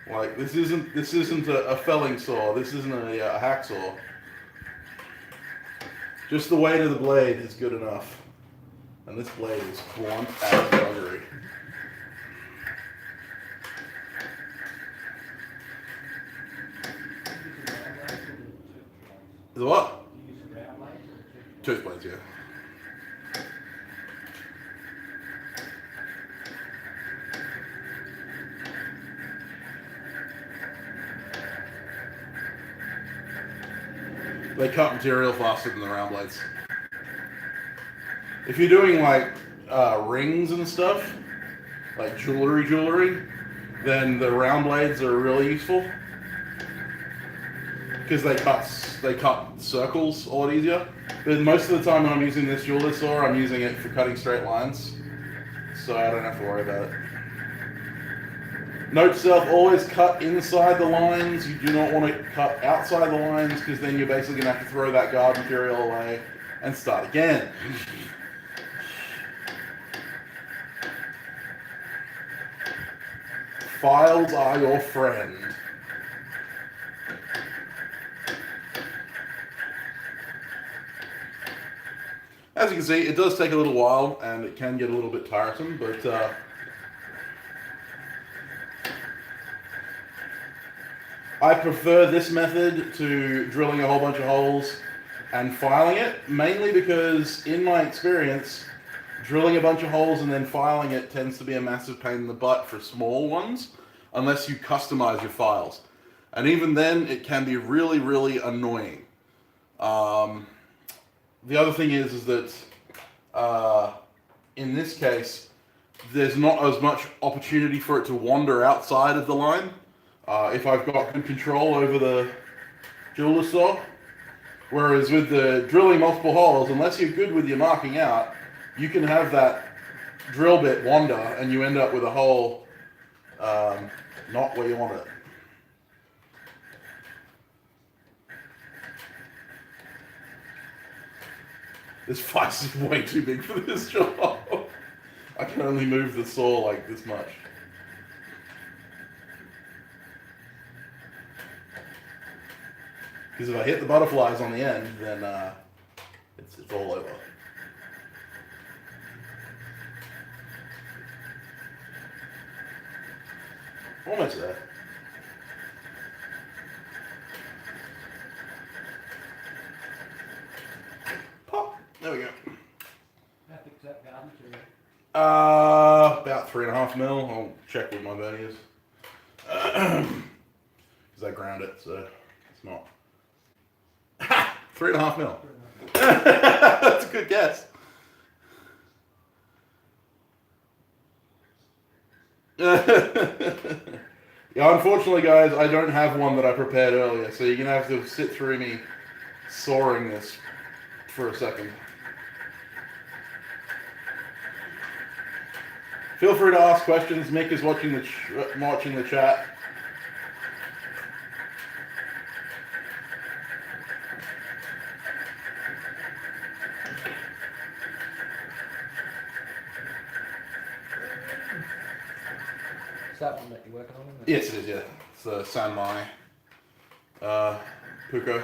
Like this isn't a felling saw. This isn't a hacksaw. Just the weight of the blade is good enough. And this blade is blunt as rubbery. The what? Tooth blades, yeah. They cut material faster than the round blades. If you're doing like rings and stuff, like jewelry, then the round blades are really useful because they cut circles a lot easier. But most of the time when I'm using this jeweler saw, I'm using it for cutting straight lines, so I don't have to worry about it. Note to self, always cut inside the lines. You do not want to cut outside the lines because then you're basically going to have to throw that guard material away and start again. Files are your friend. As you can see, it does take a little while and it can get a little bit tiresome, but I prefer this method to drilling a whole bunch of holes and filing it, mainly because in my experience, drilling a bunch of holes and then filing it tends to be a massive pain in the butt for small ones, unless you customize your files. And even then, it can be really, really annoying. The other thing is that in this case, there's not as much opportunity for it to wander outside of the line. If I've got good control over the jeweler saw. Whereas with the drilling multiple holes, unless you're good with your marking out, you can have that drill bit wander and you end up with a hole not where you want it. This vise is way too big for this job. I can only move the saw like this much. Because if I hit the butterflies on the end, then it's all over. Almost there. Pop. There we go. How thick's that garden material? About 3.5 mil. I'll check with my verniers. Because I ground it, so it's not. 3.5 mil. That's a good guess. Yeah, unfortunately, guys, I don't have one that I prepared earlier, so you're gonna have to sit through me sawing this for a second. Feel free to ask questions. Mick is watching the chat. Is that one that you're working on? Isn't it? Yes, it is, yeah. It's the San Mai Puko.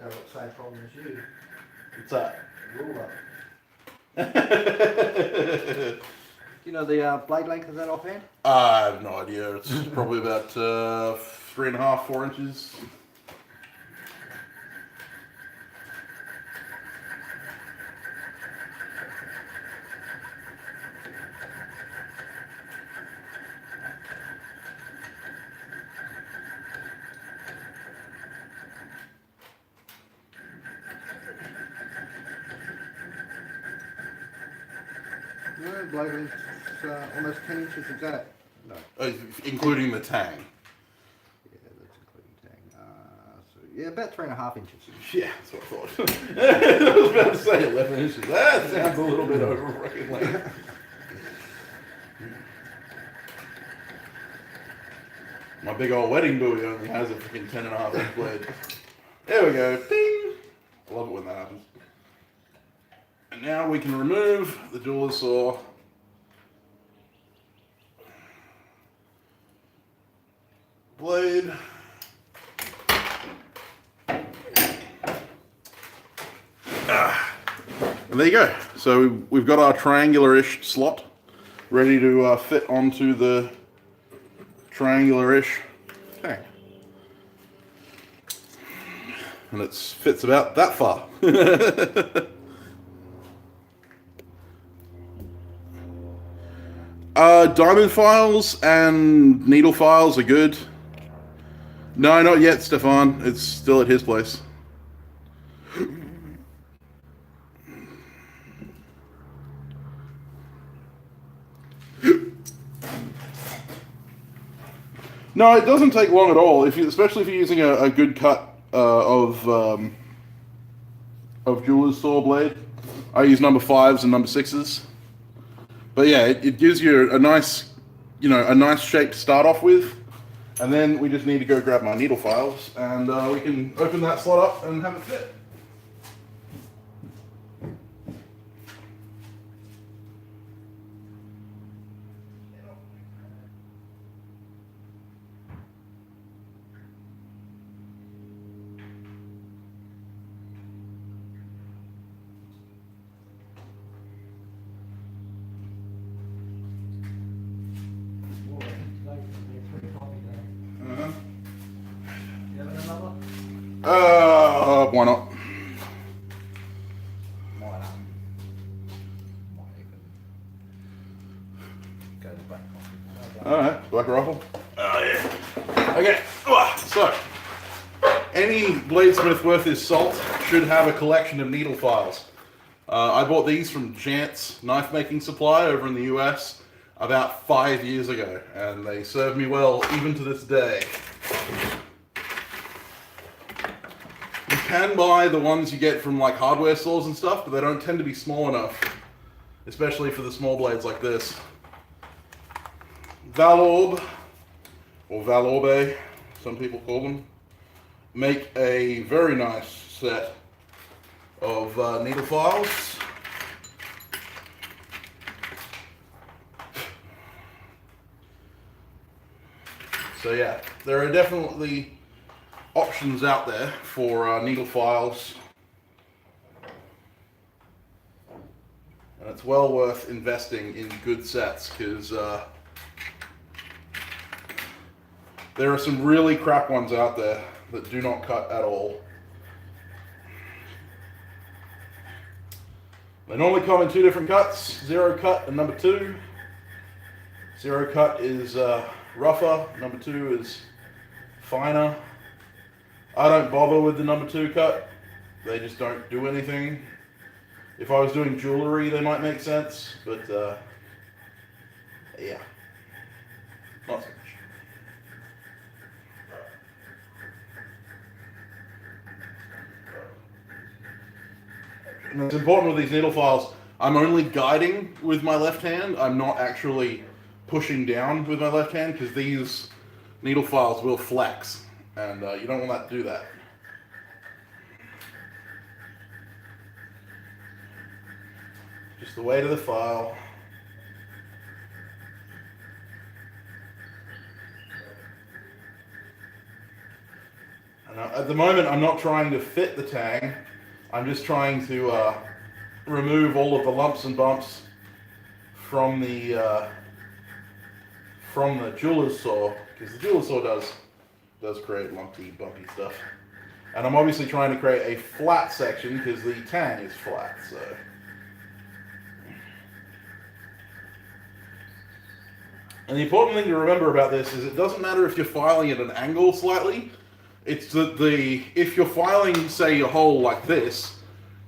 They've got the same problem as you. What's that? Ruler. Do you know the blade length of that offhand? I have no idea. It's probably about 3.5, 4 inches. No, blade length's almost 10 inches of that. No. Including the tang. Yeah, that's including tang. So yeah, about 3.5 inches. Yeah, that's what I thought. I was about to say 11 inches. That sounds a little bit over freaking length. My big old wedding buoy only has a freaking 10.5 inch blade. There we go. Ding! I love it when that happens. And now we can remove the jeweler saw. Blade. And there you go. So we've got our triangular-ish slot ready to fit onto the triangular-ish tank. And it fits about that far. Diamond files and needle files are good. No, not yet, Stefan. It's still at his place. No, it doesn't take long at all. Especially if you're using a good cut of jeweler's saw blade. I use number 5s and number 6s. But yeah, it gives you a nice, a nice shape to start off with, and then we just need to go grab my needle files, and we can open that slot up and have it fit. Why not? Alright, black rifle. Oh yeah. Okay, so any bladesmith worth his salt should have a collection of needle files. I bought these from Jant's knife making supply over in the US about 5 years ago, and they serve me well even to this day. You can buy the ones you get from like hardware stores and stuff, but they don't tend to be small enough, especially for the small blades like this. Valorbe, or Valorbe, some people call them, make a very nice set of needle files. So yeah, there are definitely options out there for needle files, and it's well worth investing in good sets, because there are some really crap ones out there that do not cut at all. They normally come in 2 different cuts, 0 cut and number 2. 0 cut is rougher, number 2 is finer. I don't bother with the number 2 cut. They just don't do anything. If I was doing jewelry, they might make sense, but yeah, not so much. And it's important with these needle files, I'm only guiding with my left hand. I'm not actually pushing down with my left hand, because these needle files will flex, and you don't want that to do that. Just the weight of the file. And at the moment, I'm not trying to fit the tang. I'm just trying to remove all of the lumps and bumps from the jeweler's saw, because the jeweler's saw does create lumpy, bumpy stuff. And I'm obviously trying to create a flat section because the tang is flat. So. And the important thing to remember about this is it doesn't matter if you're filing at an angle slightly. It's that if you're filing, say, a hole like this,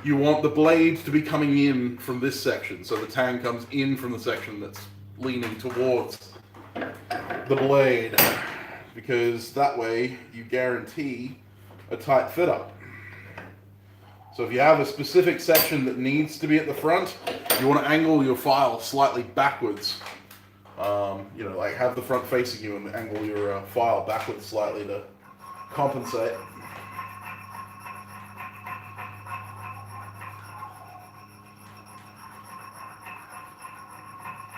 you want the blade to be coming in from this section. So the tang comes in from the section that's leaning towards the blade, because that way you guarantee a tight fit up. So if you have a specific section that needs to be at the front, you want to angle your file slightly backwards. Like have the front facing you and angle your file backwards slightly to compensate.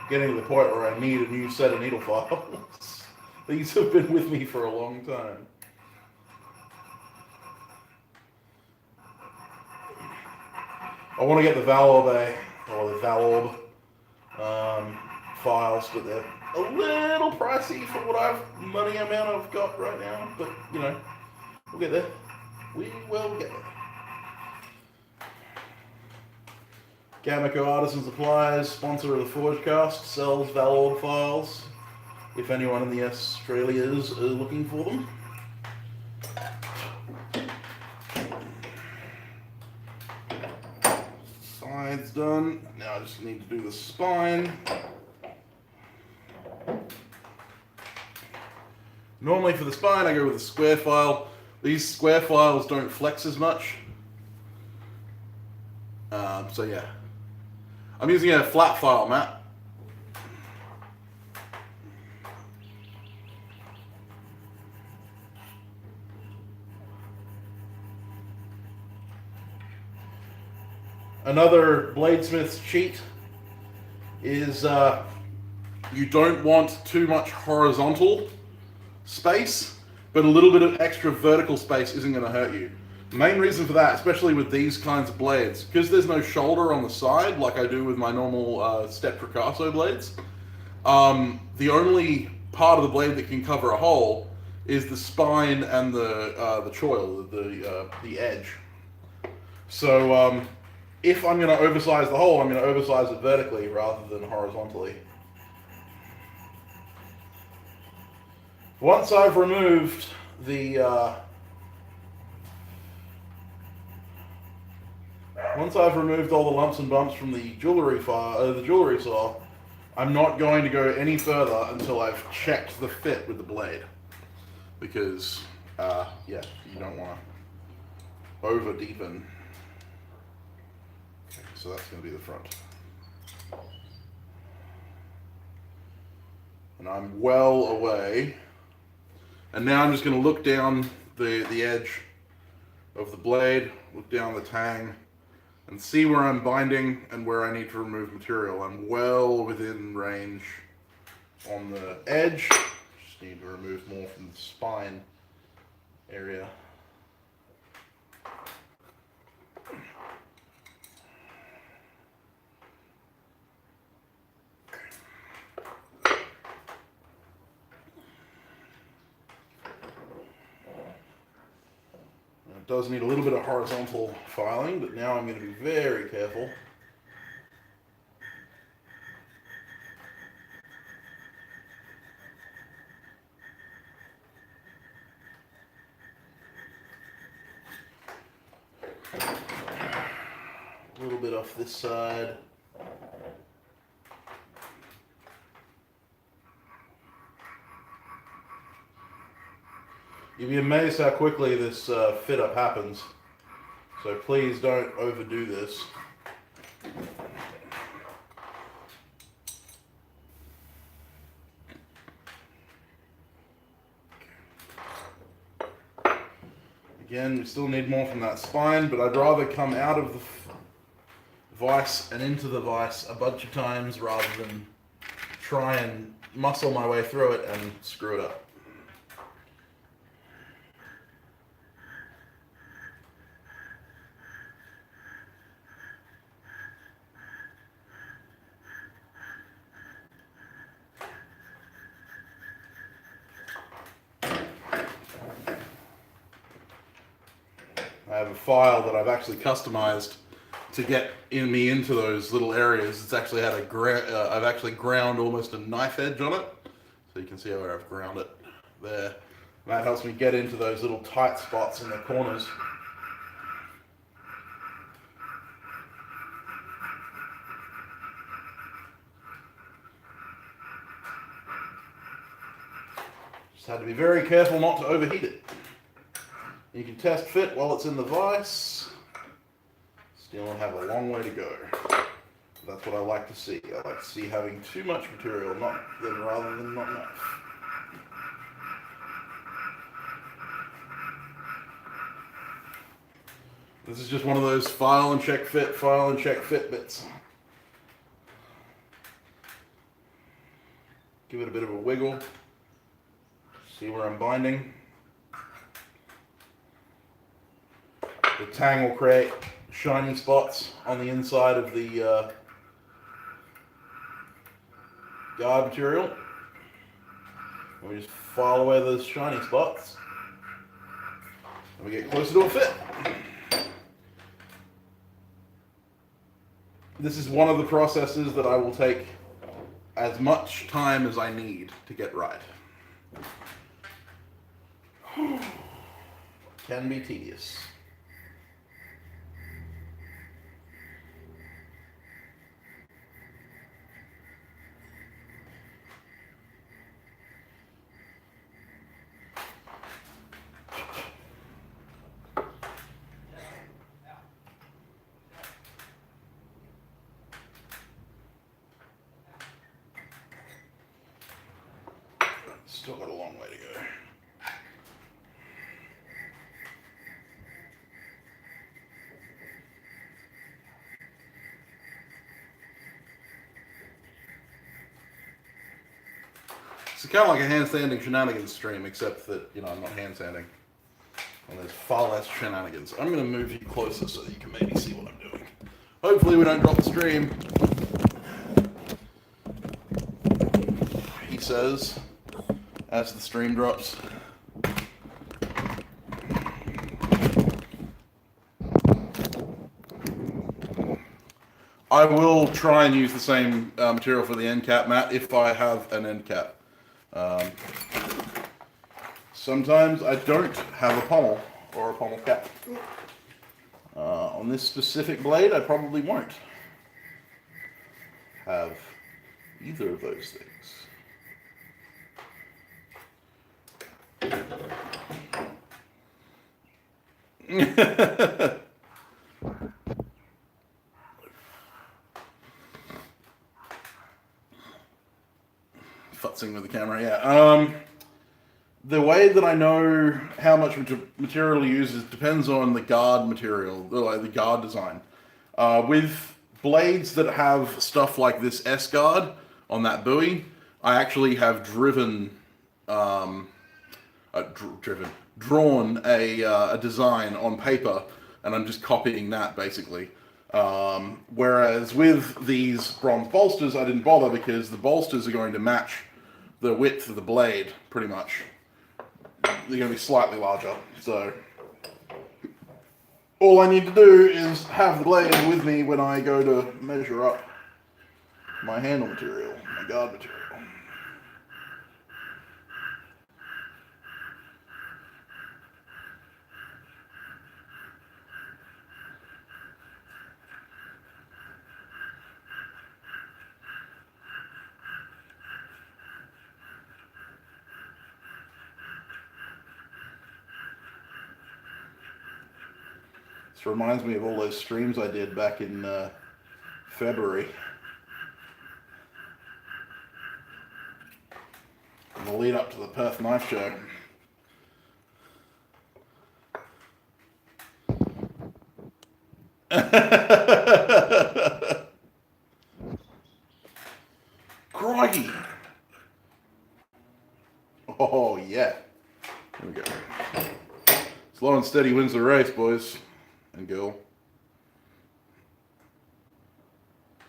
Getting to the point where I need a new set of needle files. These have been with me for a long time. I want to get the Valorbe or the Valorb files, but they're a little pricey for what money amount I've got right now. But you know, we'll get there. We will get there. Gamico Artisan Supplies, sponsor of the Forgecast, sells Valorb files. If anyone in the Australias are looking for them. Side's done. Now I just need to do the spine. Normally for the spine I go with a square file. These square files don't flex as much. So yeah. I'm using a flat file, Matt. Another Bladesmith's cheat is you don't want too much horizontal space, but a little bit of extra vertical space isn't going to hurt you. The main reason for that, especially with these kinds of blades, because there's no shoulder on the side like I do with my normal Step Picasso blades, the only part of the blade that can cover a hole is the spine and the choil, the edge. So if I'm going to oversize the hole, I'm going to oversize it vertically rather than horizontally. Once I've removed all the lumps and bumps from the jewelry saw, I'm not going to go any further until I've checked the fit with the blade, because yeah, you don't want to over deepen. Okay, so that's going to be the front, and I'm well away. And now I'm just going to look down the edge of the blade, look down the tang, and see where I'm binding and where I need to remove material. I'm well within range on the edge. Just need to remove more from the spine area. It does need a little bit of horizontal filing, but now I'm going to be very careful. A little bit off this side. You'll be amazed how quickly this fit up happens. So please don't overdo this. Again, we still need more from that spine, but I'd rather come out of the vise and into the vise a bunch of times rather than try and muscle my way through it and screw it up. I have a file that I've actually customized to get me into those little areas. It's actually had I've actually ground almost a knife edge on it, so you can see where I've ground it there. And that helps me get into those little tight spots in the corners. Just had to be very careful not to overheat it. You can test fit while it's in the vise. Still have a long way to go. That's what I like to see. I like to see having too much material, rather than not enough. This is just one of those file and check fit bits. Give it a bit of a wiggle. See where I'm binding. The tang will create shiny spots on the inside of the guard material. And we just file away those shiny spots. And we get closer to a fit. This is one of the processes that I will take as much time as I need to get right. Can be tedious. Still got a long way to go. It's kind of like a handstanding shenanigans stream, except that, you know, I'm not handstanding. And there's far less shenanigans. I'm going to move you closer so that you can maybe see what I'm doing. Hopefully we don't drop the stream. He says, as the stream drops. I will try and use the same material for the end cap, Matt, if I have an end cap. Sometimes I don't have a pommel or a pommel cap. On this specific blade, I probably won't have either of those things. Futzing with the camera, yeah. The way that I know how much material to use depends on the guard material, the guard design. With blades that have stuff like this S-guard on that buoy, I actually have drawn a design on paper, and I'm just copying that basically. Whereas with these bronze bolsters, I didn't bother because the bolsters are going to match the width of the blade pretty much. They're going to be slightly larger, so all I need to do is have the blade with me when I go to measure up my handle material, my guard material. This reminds me of all those streams I did back in February. In the lead up to the Perth Knife Show. Crikey! Oh yeah. There we go. Slow and steady wins the race, boys and girl.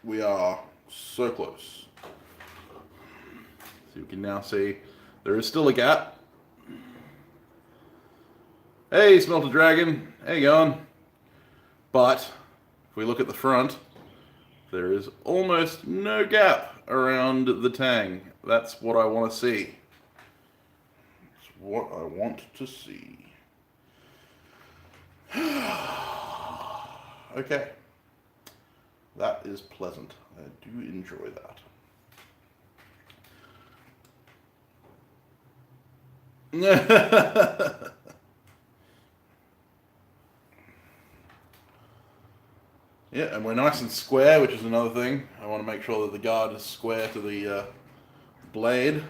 We are so close. So you can now see there is still a gap. Hey, Smelter Dragon, how you going? But if we look at the front, there is almost no gap around the tang. That's what I want to see. It's what I want to see. Okay. That is pleasant. I do enjoy that. Yeah, and we're nice and square, which is another thing. I want to make sure that the guard is square to the blade.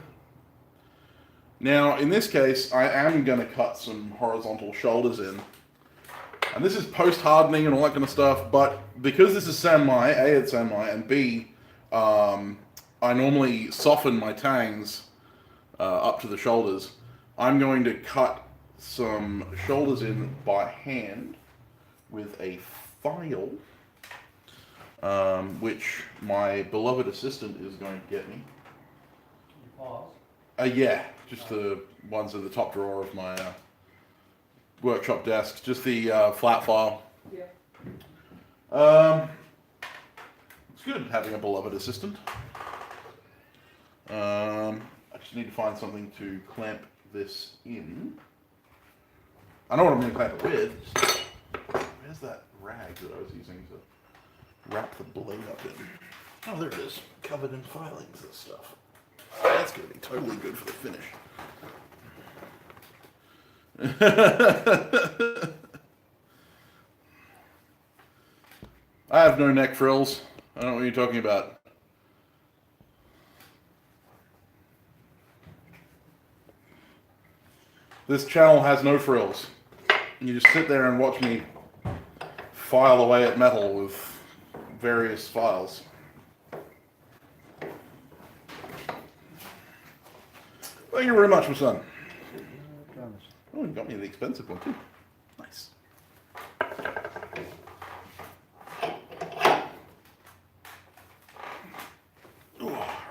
Now, in this case, I am going to cut some horizontal shoulders in. And this is post-hardening and all that kind of stuff, but because this is Sanmai, A, it's Sanmai, and B, I normally soften my tangs up to the shoulders. I'm going to cut some shoulders in by hand with a file, which my beloved assistant is going to get me. Your files? Yeah, just the ones in the top drawer of my workshop desk. Just the flat file. Yeah. It's good having a beloved assistant. I just need to find something to clamp this in. I know what I'm going to clamp it with. Just, where's that rag that I was using to wrap the blade up in? Oh, there it is. Covered in filings and stuff. That's going to be totally good for the finish. I have no neck frills. I don't know what you're talking about. This channel has no frills. You just sit there and watch me file away at metal with various files. Thank you very much, my son. Oh, you got me the expensive one too. Nice.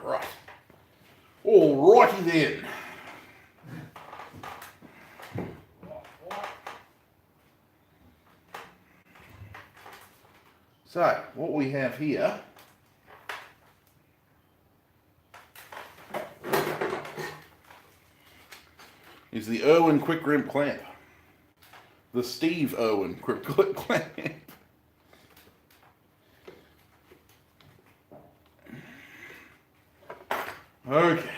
Right. All righty then. So, what we have here is the Irwin Quick Grimp Clamp. The Steve Irwin Quick Grip Clamp. Okay.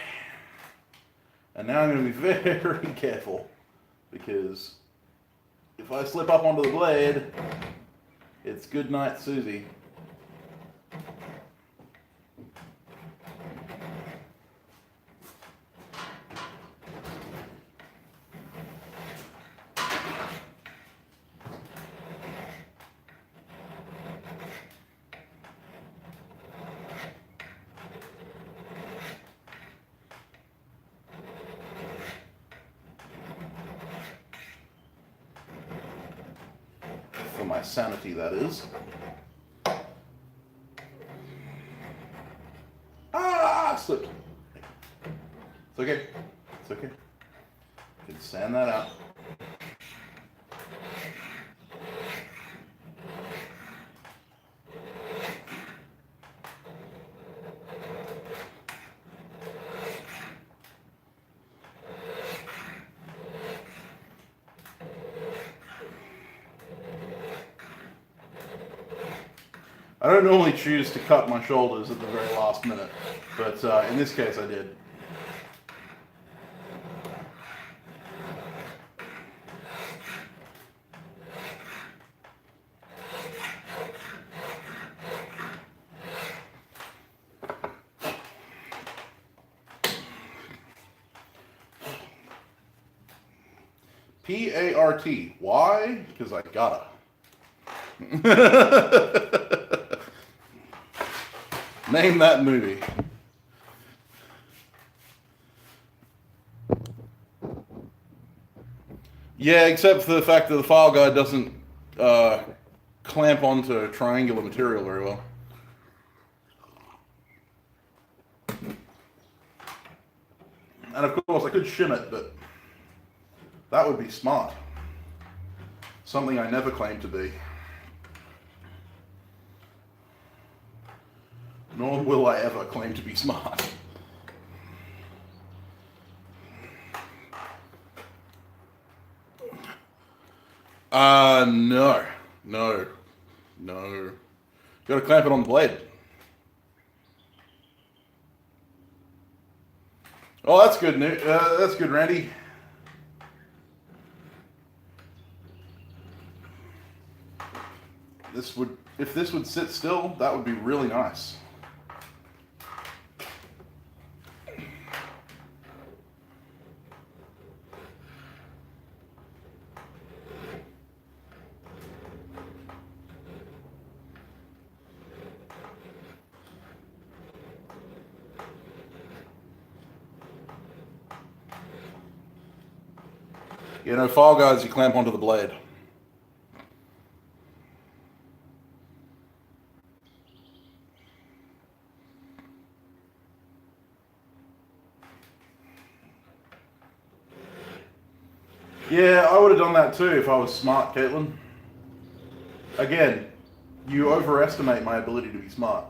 And now I'm going to be very careful, because if I slip up onto the blade, it's good night, Susie. For my sanity, that is. Ah, slipped. It's okay. It's okay. You can sand that out. I don't normally choose to cut my shoulders at the very last minute, but in this case I did. P-A-R-T. Why? Because I gotta. Name that movie. Yeah, except for the fact that the file guide doesn't clamp onto triangular material very well. And of course I could shim it, but that would be smart. Something I never claimed to be. Nor will I ever claim to be smart. No. Gotta clamp it on the blade. Oh, that's good, that's good, Randy. If this would sit still, that would be really nice. You know, file guides you clamp onto the blade. Yeah, I would have done that too if I was smart, Caitlin. Again, you overestimate my ability to be smart.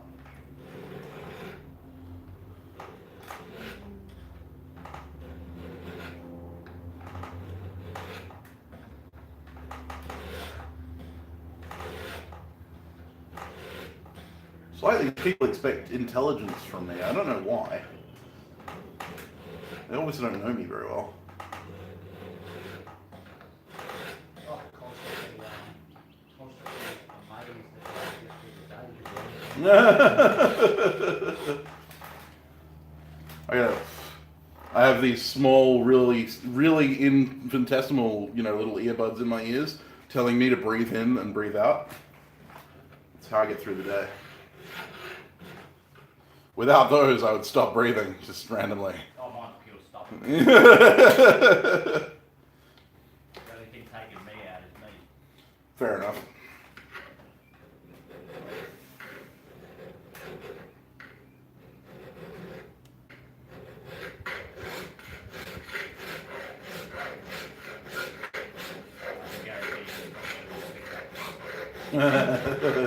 It's like these people expect intelligence from me. I don't know why. They obviously don't know me very well. Oh, constantly amazed I have these small, really infinitesimal, little earbuds in my ears telling me to breathe in and breathe out. That's how I get through the day. Without those, I would stop breathing just randomly. Oh, mine's pure stuff. The only thing taking me out is me. Fair enough. I guarantee you it's not going to be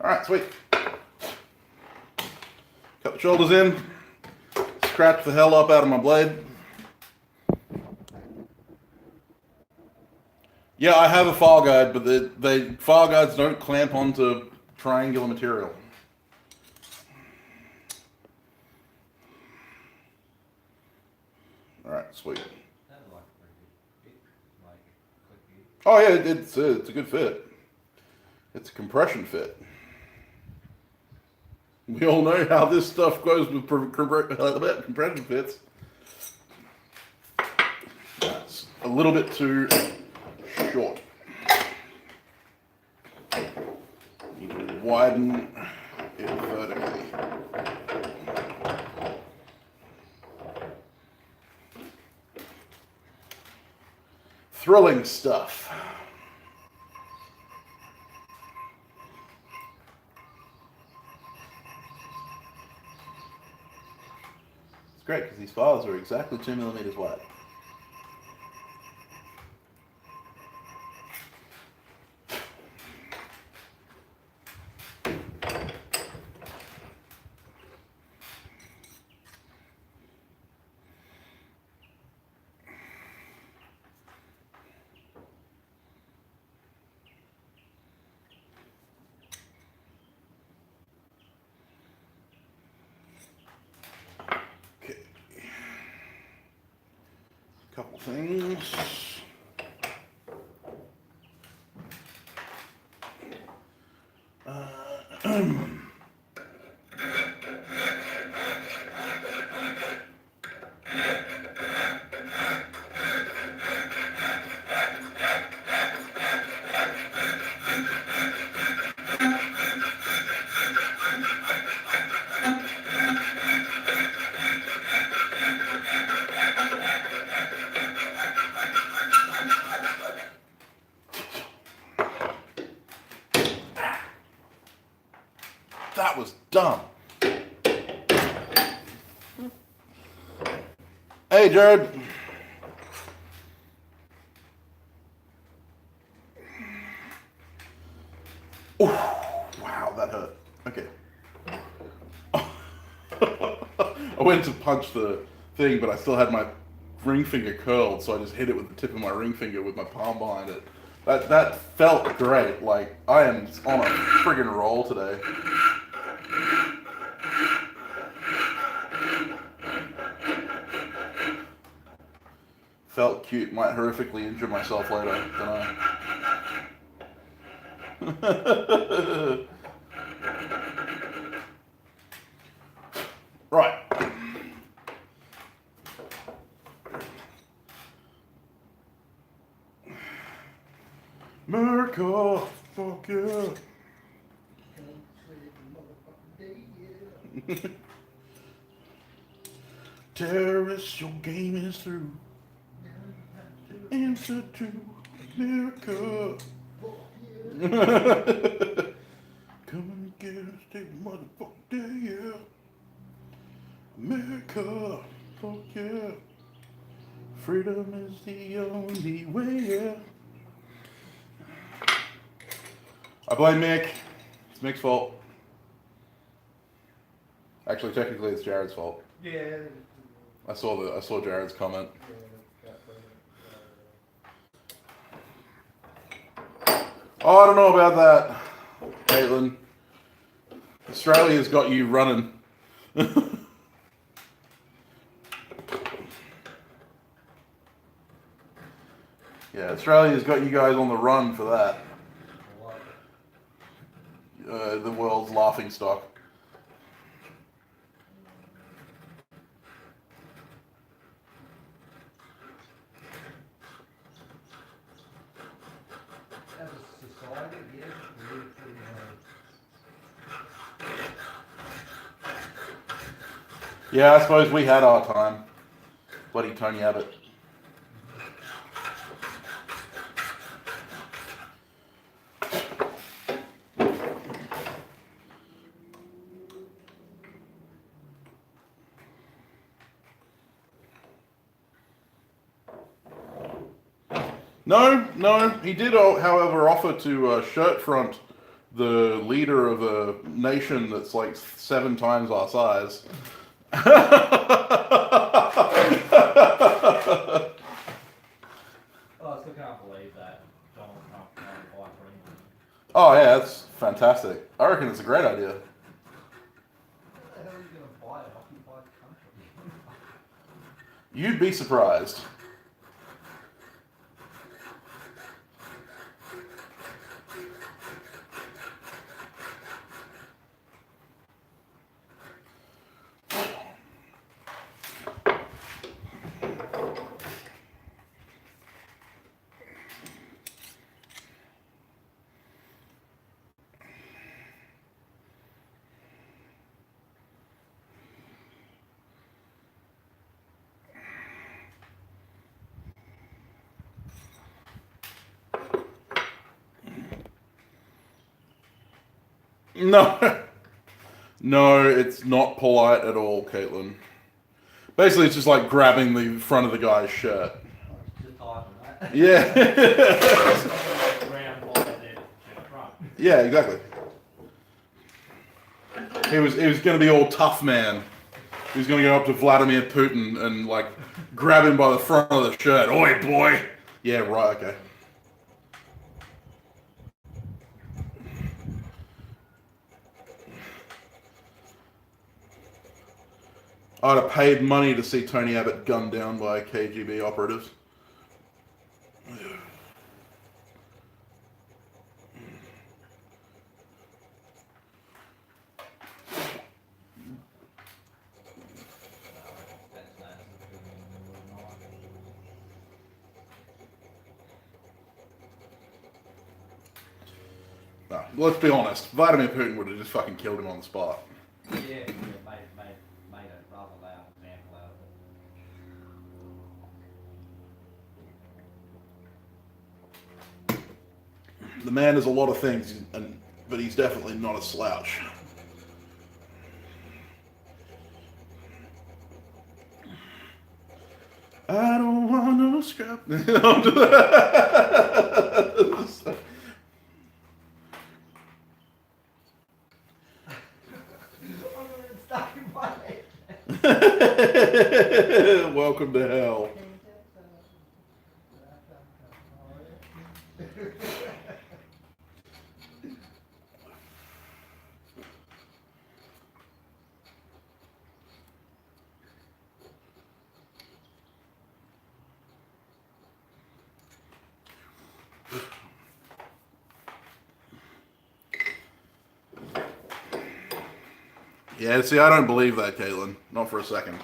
Alright, sweet. Cut the shoulders in. Scratch the hell up out of my blade. Yeah, I have a file guide, but the file guides don't clamp onto triangular material. Alright, sweet. That was like a pretty good fit. Like a quick fit. Oh yeah, it's a good fit. It's a compression fit. We all know how this stuff goes with compression fits. That's a little bit too short. Need to widen it vertically. Thrilling stuff. It's great because these files are exactly 2 millimeters wide. Couple things. That was dumb. Hey, Jared. Ooh, wow, that hurt. Okay. I went to punch the thing, but I still had my ring finger curled, so I just hit it with the tip of my ring finger with my palm behind it. That felt great. Like, I am on a friggin' roll today. Felt cute. Might horrifically injure myself later. Don't know. Right. America, fuck yeah. Terrorists, your game is through. Answer to America. Come and get us, take motherfucker, yeah. America, fuck yeah. Freedom is the only way, yeah. I blame Mick. It's Mick's fault. Actually, technically, it's Jared's fault. Yeah. I saw Jared's comment. Oh, I don't know about that, Caitlin. Australia's got you running. Yeah, Australia's got you guys on the run for that. The world's laughing stock. As a society, yes, we're pretty Yeah, I suppose we had our time. Bloody Tony Abbott. No, he did, however, offer to shirt front the leader of a nation that's like 7 times our size. Oh, I still can't believe that Donald Trump can't fight for England. Oh yeah, that's fantastic. I reckon it's a great idea. How the hell are you going to buy an occupied country? You'd be surprised. No. No, it's not polite at all, Caitlin. Basically, it's just like grabbing the front of the guy's shirt. Just typing that. Yeah. Round like that to Trump. Yeah, exactly. He was going to be all tough man. He was going to go up to Vladimir Putin and like grab him by the front of the shirt. Oi, boy. Yeah, right. Okay. I'd have paid money to see Tony Abbott gunned down by KGB operatives. No, let's be honest. Vladimir Putin would have just fucking killed him on the spot. Yeah, made a rather loud example out of it. The man is a lot of things, but he's definitely not a slouch. I don't want no scrap. Stuck in my head. Welcome to hell. Yeah, see, I don't believe that, Caitlin. Not for a second.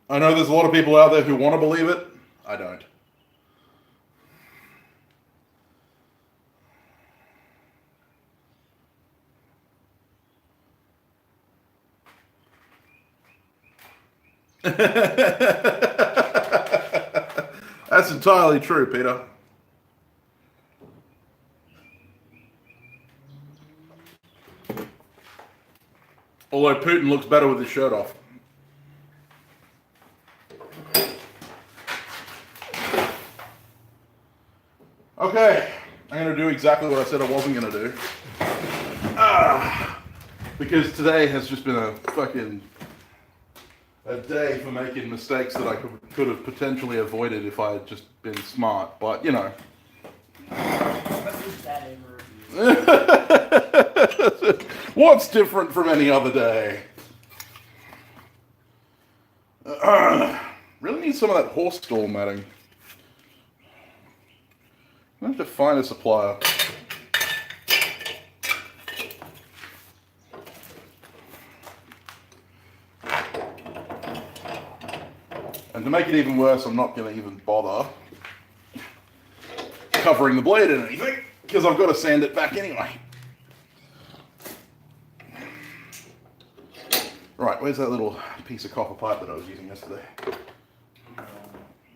I know there's a lot of people out there who want to believe it. I don't. That's entirely true, Peter. Although Putin looks better with his shirt off. Okay, I'm going to do exactly what I said I wasn't going to do. Because today has just been a day for making mistakes that I could have potentially avoided if I had just been smart. But, you know. What's different from any other day? Really need some of that horse stall matting. I have to find a supplier. And to make it even worse, I'm not going to even bother covering the blade in anything, because I've got to sand it back anyway. Right, where's that little piece of copper pipe that I was using yesterday?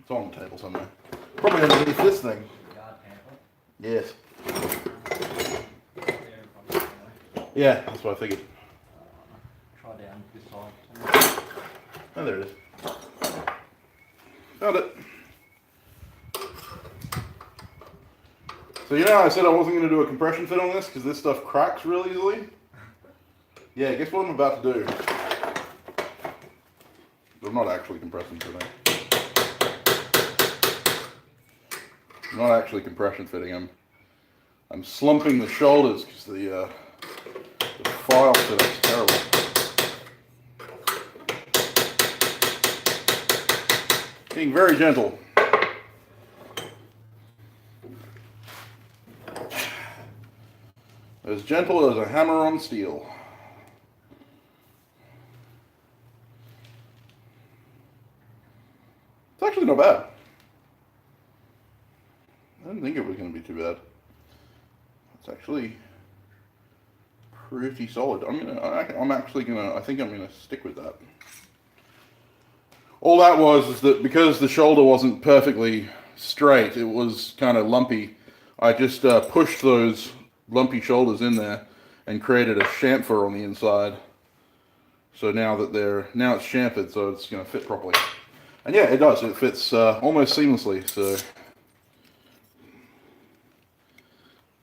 It's on the table somewhere. Probably underneath this thing. Yes. Yeah, that's what I figured. Try down this side. Oh, there it is. Found it. So you know I said I wasn't going to do a compression fit on this because this stuff cracks really easily? Yeah, guess what I'm about to do? I'm not actually compressing today. I'm not actually compression fitting. I'm slumping the shoulders because the file setup's terrible. Being very gentle. As gentle as a hammer on steel. It's actually not bad. I didn't think it was going to be too bad. It's actually pretty solid. I think I'm gonna stick with that. All that is that because the shoulder wasn't perfectly straight, it was kind of lumpy. I just pushed those lumpy shoulders in there and created a chamfer on the inside. So now it's chamfered, so it's gonna fit properly. And yeah, it does. It fits almost seamlessly. So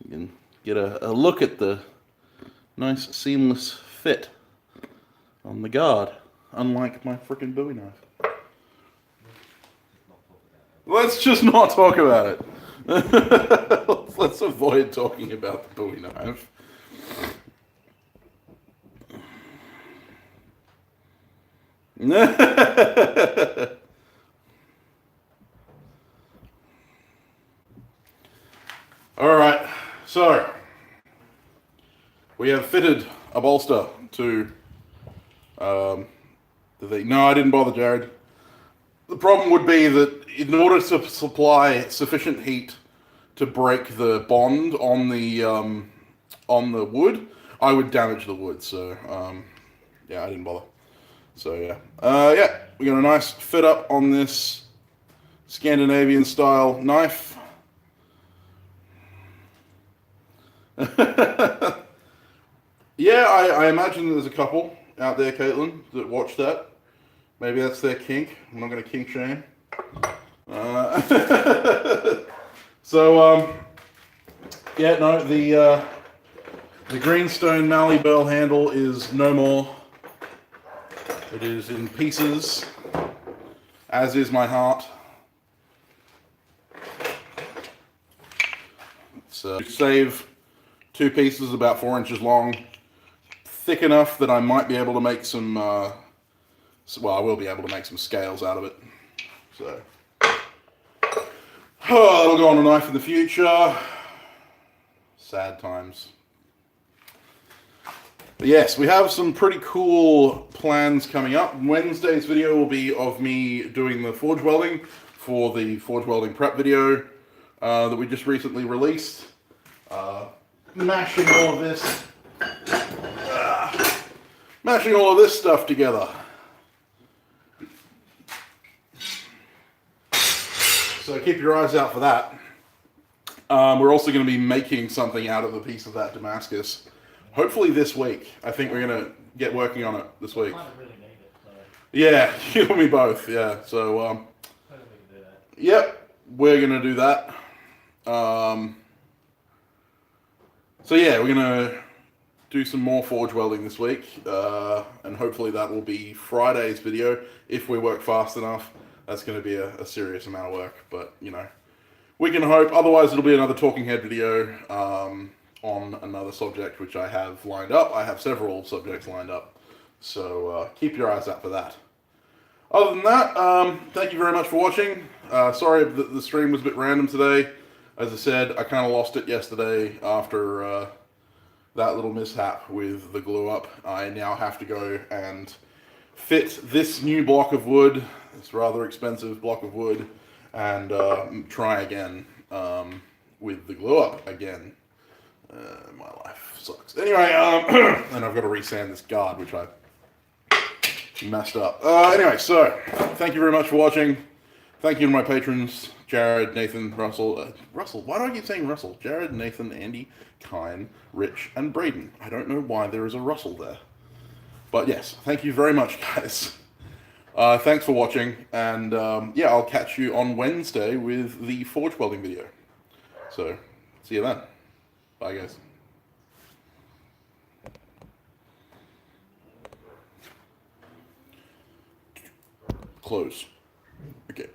you can get a look at the nice seamless fit on the guard, unlike my frickin' Bowie knife. Let's just not talk about it. Let's avoid talking about the Bowie knife. All right, so we have fitted a bolster to the thing. No, I didn't bother, Jared. The problem would be that in order to supply sufficient heat to break the bond on the wood, I would damage the wood. So yeah, I didn't bother. So yeah, we got a nice fit up on this Scandinavian style knife. Yeah, I imagine there's a couple out there, Caitlin, that watch that. Maybe that's their kink. I'm not going to kink shame. Yeah, no, the greenstone Mallee bell handle is no more. It is in pieces, as is my heart. So save 2 pieces about 4 inches long, thick enough that I might be able to make some, I will be able to make some scales out of it. So, that'll go on a knife in the future. Sad times. But yes, we have some pretty cool plans coming up. Wednesday's video will be of me doing the forge welding for the forge welding prep video that we just recently released. Mashing all of this stuff together. So keep your eyes out for that. We're also going to be making something out of a piece of that Damascus. Hopefully this week. I think we're going to get working on it this week. Might really need it, so Yeah, you and me both. Yeah. So, hopefully we can do that. yep, we're going to do that. So yeah, we're going to do some more forge welding this week. And hopefully that will be Friday's video. If we work fast enough, that's going to be a serious amount of work. But, you know, we can hope. Otherwise, it'll be another talking head video on another subject which I have lined up. I have several subjects lined up. So keep your eyes out for that. Other than that, thank you very much for watching. Sorry that the stream was a bit random today. As I said, I kind of lost it yesterday after that little mishap with the glue up. I now have to go and fit this new block of wood, this rather expensive block of wood, and try again with the glue up again. My life sucks. Anyway, and I've got to resand this guard, which I messed up. Anyway, so thank you very much for watching. Thank you to my patrons, Jared, Nathan, Russell. Russell, why do I keep saying Russell? Jared, Nathan, Andy, Kine, Rich, and Braden. I don't know why there is a Russell there. But yes, thank you very much, guys. Thanks for watching, and yeah, I'll catch you on Wednesday with the forge welding video. So, see you then. Bye, guys. Close. Okay.